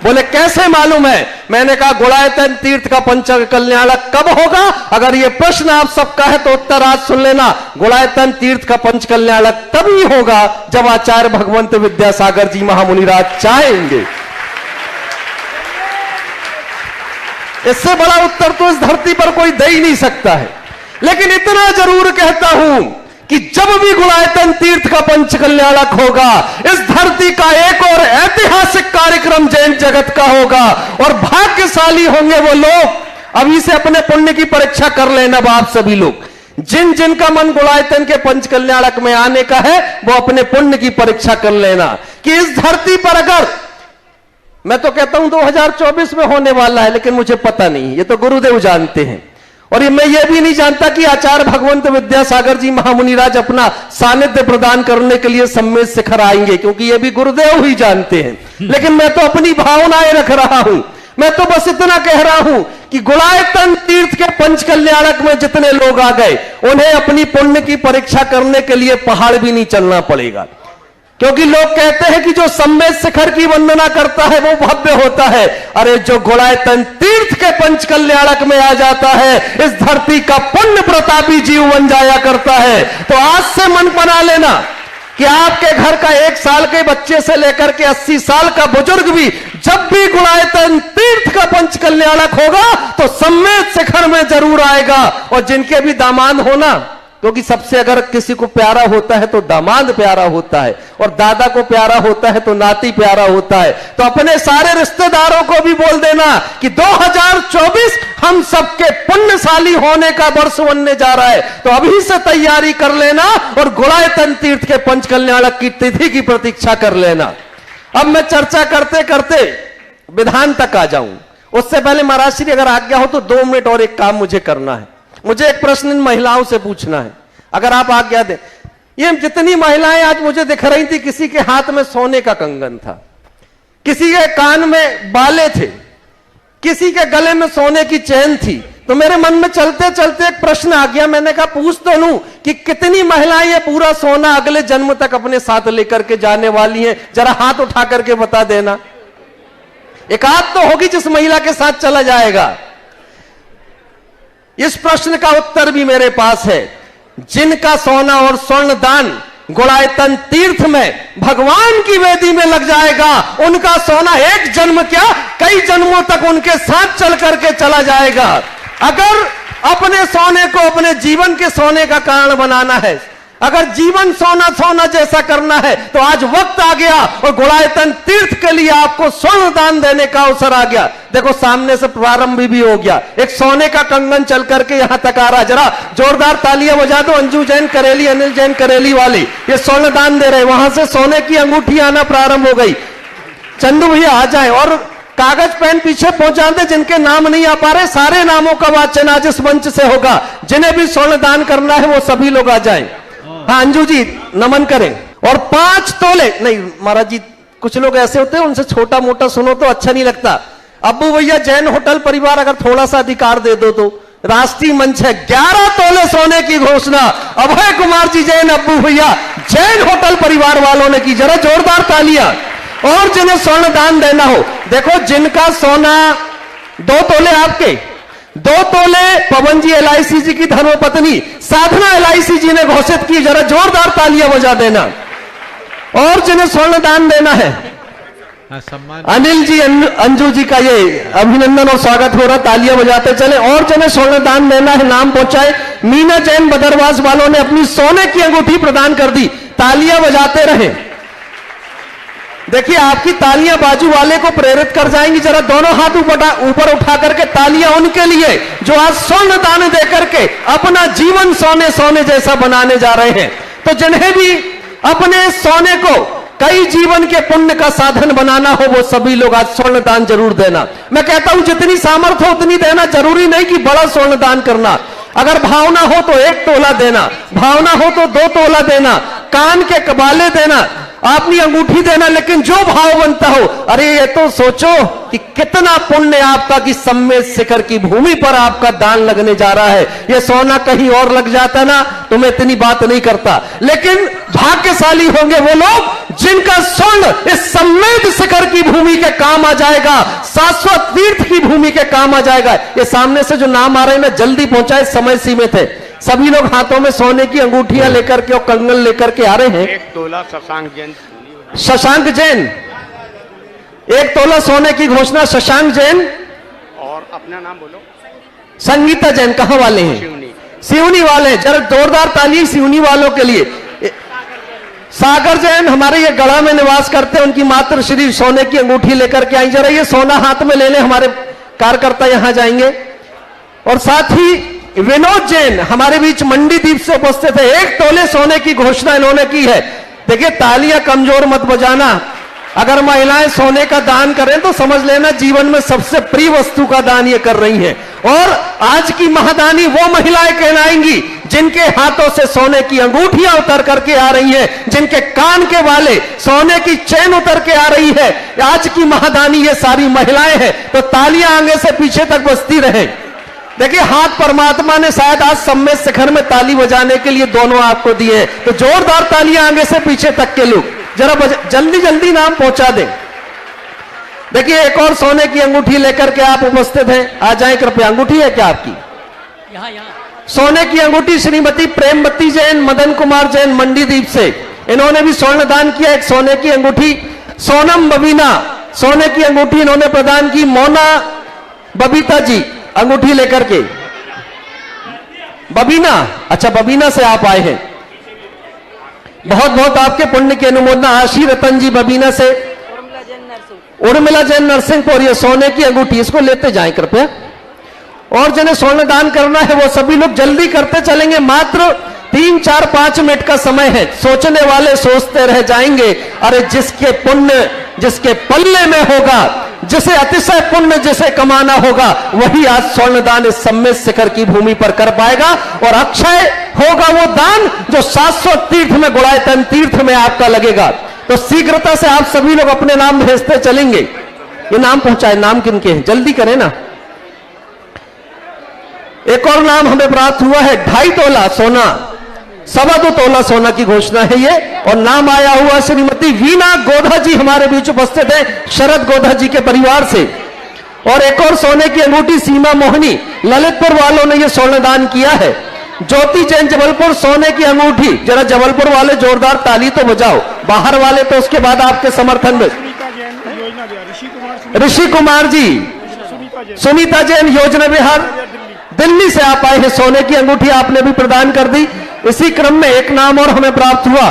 बोले कैसे मालूम है? मैंने कहा गुणायतन तीर्थ का पंचकल्याणक कब होगा? अगर ये प्रश्न आप सबका है तो उत्तर आज सुन लेना, गुणायतन तीर्थ का पंचकल्याणक तभी होगा जब आचार्य भगवंत विद्यासागर जी महामुनिराज चाहेंगे। इससे बड़ा उत्तर तो इस धरती पर कोई दे ही नहीं सकता है। लेकिन इतना जरूर कहता हूं कि जब भी गुणायतन तीर्थ का पंचकल्याणक होगा, इस धरती का एक और ऐतिहासिक कार्यक्रम जैन जगत का होगा, और भाग्यशाली होंगे वो लोग अभी से अपने पुण्य की परीक्षा कर लेना। आप सभी लोग जिन जिन का मन गुणायतन के पंच कल्याणक में आने का है वो अपने पुण्य की परीक्षा कर लेना कि इस धरती पर अगर, मैं तो कहता हूं 2024 में होने वाला है लेकिन मुझे पता नहीं, ये तो गुरुदेव जानते हैं। और मैं ये भी नहीं जानता कि आचार्य भगवंत विद्यासागर जी महामुनिराज अपना सानिध्य प्रदान करने के लिए सम्मेद शिखर आएंगे, क्योंकि ये भी गुरुदेव ही जानते हैं। लेकिन मैं तो अपनी भावनाएं रख रहा हूं। मैं तो बस इतना कह रहा हूं कि गुणायतन तीर्थ के पंच कल्याणक में जितने लोग आ गए उन्हें अपनी पुण्य की परीक्षा करने के लिए पहाड़ भी नहीं चलना पड़ेगा, क्योंकि लोग कहते हैं कि जो सम्मेद शिखर की वंदना करता है वो भव्य होता है। अरे जो गुणायतन तीर्थ के पंच कल्याणक में आ जाता है इस धरती का पुण्य प्रतापी जीव बन जाया करता है। तो आज से मन बना लेना कि आपके घर का 1 साल के बच्चे से लेकर के 80 साल का बुजुर्ग भी जब भी गुणायतन तीर्थ का पंच कल्याणक होगा तो सम्मेद शिखर में जरूर आएगा। और जिनके भी दामाद होना, क्योंकि सबसे अगर किसी को प्यारा होता है तो दामाद प्यारा होता है, और दादा को प्यारा होता है तो नाती प्यारा होता है। तो अपने सारे रिश्तेदारों को भी बोल देना कि 2024 हम सबके पुण्यशाली होने का वर्ष बनने जा रहा है। तो अभी से तैयारी कर लेना और गुणायतन तीर्थ के पंच कल्याणक की तिथि की प्रतीक्षा कर लेना। अब मैं चर्चा करते करते विधान तक आ जाऊं, उससे पहले महाराज श्री अगर आज्ञा हो तो 2 मिनट और एक काम मुझे करना है। मुझे एक प्रश्न इन महिलाओं से पूछना है, अगर आप आज्ञा दें। ये जितनी महिलाएं आज मुझे दिख रही थी, किसी के हाथ में सोने का कंगन था, किसी के कान में बाले थे, किसी के गले में सोने की चैन थी। तो मेरे मन में चलते चलते एक प्रश्न आ गया। मैंने कहा पूछ तो लूं कि कितनी महिलाएं ये पूरा सोना अगले जन्म तक अपने साथ लेकर के जाने वाली हैं। जरा हाथ उठा करके बता देना। एक आध तो होगी जिस महिला के साथ चला जाएगा। इस प्रश्न का उत्तर भी मेरे पास है। जिनका सोना और स्वर्ण दान गुणायतन तीर्थ में भगवान की वेदी में लग जाएगा, उनका सोना एक जन्म क्या कई जन्मों तक उनके साथ चल करके चला जाएगा। अगर अपने सोने को अपने जीवन के सोने का कारण बनाना है, अगर जीवन सोना सोना जैसा करना है, तो आज वक्त आ गया और गुणायतन तीर्थ के लिए आपको स्वर्ण दान देने का अवसर आ गया। देखो सामने से प्रारंभ भी हो गया, एक सोने का कंगन चल करके यहां तक आ रहा। जरा जोरदार तालियां बजा दो। अंजू जैन करेली, अनिल जैन करेली वाली ये स्वर्ण दान दे रहे। वहां से सोने की अंगूठी आना प्रारंभ हो गई। चंदू भैया आ जाए और कागज पेन पीछे पहुंचा दे। जिनके नाम नहीं आ पा रहे सारे नामों का वाचन आज इस मंच से होगा। जिन्हें भी स्वर्ण दान करना है वो सभी लोग आ जाए। हाँ अंजू जी नमन करें। और 5 तोले नहीं महाराज जी, कुछ लोग ऐसे होते हैं उनसे छोटा मोटा सुनो तो अच्छा नहीं लगता। अब्बू भैया जैन होटल परिवार अगर थोड़ा सा अधिकार दे दो तो राष्ट्रीय मंच है। 11 तोले सोने की घोषणा अभय कुमार जी जैन, अब्बू भैया जैन होटल परिवार वालों ने की। जरा जोरदार तालियां। और जिन्हें स्वर्ण दान देना हो, देखो जिनका सोना 2 तोले आपके, 2 तोले पवन जी LIC जी की धर्मपत्नी साधना LIC जी ने घोषित की। जरा जोरदार तालियां बजा देना। और जिन्हें स्वर्ण दान देना है अनिल जी, अंजू जी का ये अभिनंदन और स्वागत हो रहा, तालियां बजाते चले। और जिन्हें स्वर्ण दान देना है नाम पहुंचाए। मीना जैन बदरवास वालों ने अपनी सोने की अंगूठी प्रदान कर दी, तालियां बजाते रहे। देखिए आपकी तालियां बाजू वाले को प्रेरित कर जाएंगी। जरा दोनों हाथ ऊपर उठा करके तालियां उनके लिए जो आज स्वर्ण दान दे करके अपना जीवन सोने सोने जैसा बनाने जा रहे हैं। तो जिन्हें भी अपने सोने को कई जीवन के पुण्य का साधन बनाना हो वो सभी लोग आज स्वर्ण दान जरूर देना। मैं कहता हूं जितनी सामर्थ्य हो उतनी देना, जरूरी नहीं कि बड़ा स्वर्ण दान करना। अगर भावना हो तो 1 तोला देना, भावना हो तो 2 तोला देना, कान के कबाले देना, अपनी अंगूठी देना, लेकिन जो भाव बनता हो। अरे ये तो सोचो कि कितना पुण्य आपका कि सम्मेद शिखर की भूमि पर आपका दान लगने जा रहा है। ये सोना कहीं और लग जाता ना तो मैं इतनी बात नहीं करता। लेकिन भाग्यशाली होंगे वो लोग जिनका स्वर्ण इस सम्मेद शिखर की भूमि के काम आ जाएगा, शाश्वत तीर्थ की भूमि के काम आ जाएगा। ये सामने से जो नाम आ रहे हैं ना जल्दी पहुंचाए, समय सीमित है। सभी लोग हाथों में सोने की अंगूठियां लेकर के और कंगन लेकर के आ रहे हैं। 1 तोला शशांक जैन, शशांक जैन 1 तोला सोने की घोषणा शशांक जैन। और अपना नाम बोलो। संगीता जैन कहां वाले हैं? सिवनी वाले। जरा जोरदार ताली सिवनी वालों के लिए। सागर जैन हमारे ये गढ़ा में निवास करते हैं, उनकी मातृ श्री सोने की अंगूठी लेकर के आई। जरा ये सोना हाथ में ले ले, हमारे कार्यकर्ता यहां जाएंगे। और साथ ही विनोद जैन हमारे बीच मंडी द्वीप से उपस्थित है। 1 तोले सोने की घोषणा इन्होंने की है। देखिए, तालियां कमजोर मत बजाना। अगर महिलाएं सोने का दान करें तो समझ लेना जीवन में सबसे प्रिय वस्तु का दान ये कर रही हैं। और आज की महादानी वो महिलाएं कहलाएंगी जिनके हाथों से सोने की अंगूठियां उतर करके आ रही हैं, जिनके कान के वाले सोने की चेन उतर के आ रही है। आज की महादानी ये सारी महिलाएं हैं। तो तालियां आगे से पीछे तक बजती रहे। देखिए, हाथ परमात्मा ने शायद आज सम्मेद शिखर में ताली बजाने के लिए दोनों आपको दिए, तो जोरदार तालियां आगे से पीछे तक के लोग जरा जल्दी जल्दी नाम पहुंचा दें। देखिए, एक और सोने की अंगूठी लेकर के आप उपस्थित हैं, आ जाएं कृपया। अंगूठी है क्या आपकी? सोने की अंगूठी श्रीमती प्रेमवती जैन, मदन कुमार जैन, मंडी द्वीप से, इन्होंने भी स्वर्ण दान किया। एक सोने की अंगूठी सोनम बबीना, सोने की अंगूठी इन्होंने प्रदान की। मोना बबीता जी अंगूठी लेकर के। बबीना, अच्छा बबीना से आप आए हैं, बहुत बहुत आपके पुण्य की अनुमोदना। आशी रतन जी बबीना से, उर्मिला जैन नरसिंहपुर, ये सोने की अंगूठी, इसको लेते जाएं कृपया। और जिन्हें स्वर्ण दान करना है वो सभी लोग जल्दी करते चलेंगे। मात्र 3, 4, 5 मिनट का समय है। सोचने वाले सोचते रह जाएंगे। अरे जिसके पुण्य जिसके पल्ले में होगा, जिसे अतिशय पुण्य जिसे कमाना होगा, वही आज स्वर्ण दान इस सम्मेद शिखर की भूमि पर कर पाएगा। और अक्षय होगा वो दान जो 700 तीर्थ में गुणायतन तीर्थ में आपका लगेगा। तो शीघ्रता से आप सभी लोग अपने नाम भेजते चलेंगे। ये नाम पहुंचाए, नाम किनके हैं, जल्दी करें ना। एक और नाम हमें प्राप्त हुआ है, 2.5 तोला सोना, 2.25 तोला सोना की घोषणा है ये। और नाम आया हुआ श्रीमती वीना गोधा जी हमारे बीच उपस्थित है, शरद गोधा जी के परिवार से। और एक और सोने की अंगूठी सीमा मोहनी, ललितपुर वालों ने ये स्वर्ण दान किया है। ज्योति जैन जबलपुर, सोने की अंगूठी, जरा जबलपुर वाले जोरदार ताली तो बजाओ, बाहर वाले तो उसके बाद आपके समर्थन में। ऋषि कुमार जी, सुनीता जैन योजना बिहार, दिल्ली से आप आए हैं। सोने की अंगूठी आपने भी प्रदान कर दी। इसी क्रम में एक नाम और हमें प्राप्त हुआ,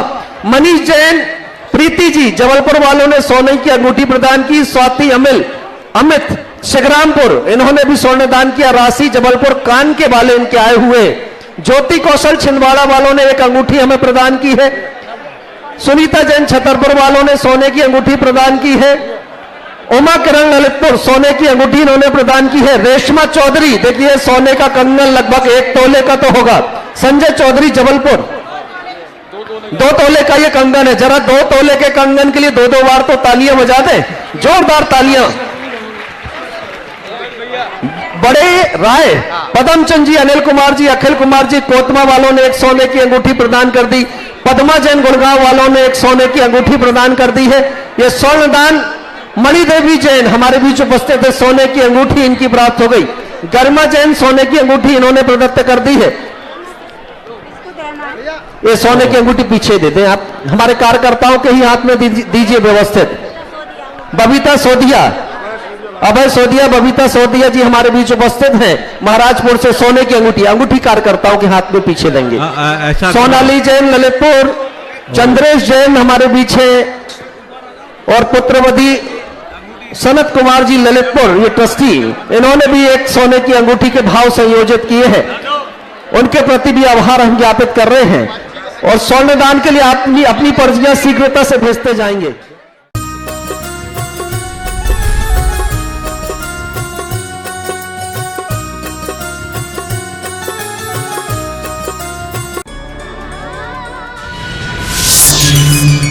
मनीष जैन, प्रीति जी जबलपुर वालों ने सोने की अंगूठी प्रदान की। स्वाति अमित शिवरामपुर, इन्होंने भी स्वर्ण दान किया। राशि जबलपुर, कान के वाले इनके आए हुए। ज्योति कौशल छिंदवाड़ा वालों ने एक अंगूठी हमें प्रदान की है। सुनीता जैन छतरपुर वालों ने सोने की अंगूठी प्रदान की है। उमा किरण ललितपुर, सोने की अंगूठी इन्होंने प्रदान की है। रेशमा चौधरी, देखिए सोने का कंगन लगभग 1 तोले का तो होगा। संजय चौधरी जबलपुर, 2 तोले का ये कंगन है। जरा 2 तोले के कंगन के लिए 2-2 बार तो तालियां बजा दें, जोरदार तालियां। बड़े राय, पदमचंद जी, अनिल कुमार जी, अखिल कुमार जी कोतमा वालों ने एक सोने की अंगूठी प्रदान कर दी। पद्मा जैन गुड़गांव वालों ने एक सोने की अंगूठी प्रदान कर दी है। ये स्वर्ण दान मणिदेवी जैन हमारे बीच उपस्थित है, सोने की अंगूठी इनकी प्राप्त हो गई। गर्मा जैन, सोने की अंगूठी इन्होंने प्रदत्त कर दी है। ये सोने की अंगूठी पीछे दे दें आप, हमारे कार्यकर्ताओं के ही हाथ में दीजिए व्यवस्थित। बबीता सोधिया, अभय सोधिया, बबीता सोधिया जी हमारे बीच उपस्थित हैं महाराजपुर से। सोने की अंगूठी कार्यकर्ताओं के हाथ में पीछे देंगे। सोनाली जैन ललितपुर, चंद्रेश जैन हमारे बीच है। और पुत्रवती सनत कुमार जी ललितपुर, ये ट्रस्टी, इन्होंने भी एक सोने की अंगूठी के भाव संयोजित किए हैं। उनके प्रति भी आभार हम ज्ञापित कर रहे हैं। और स्वर्ण दान के लिए अपनी पर्चियां शीघ्रता से भेजते जाएंगे।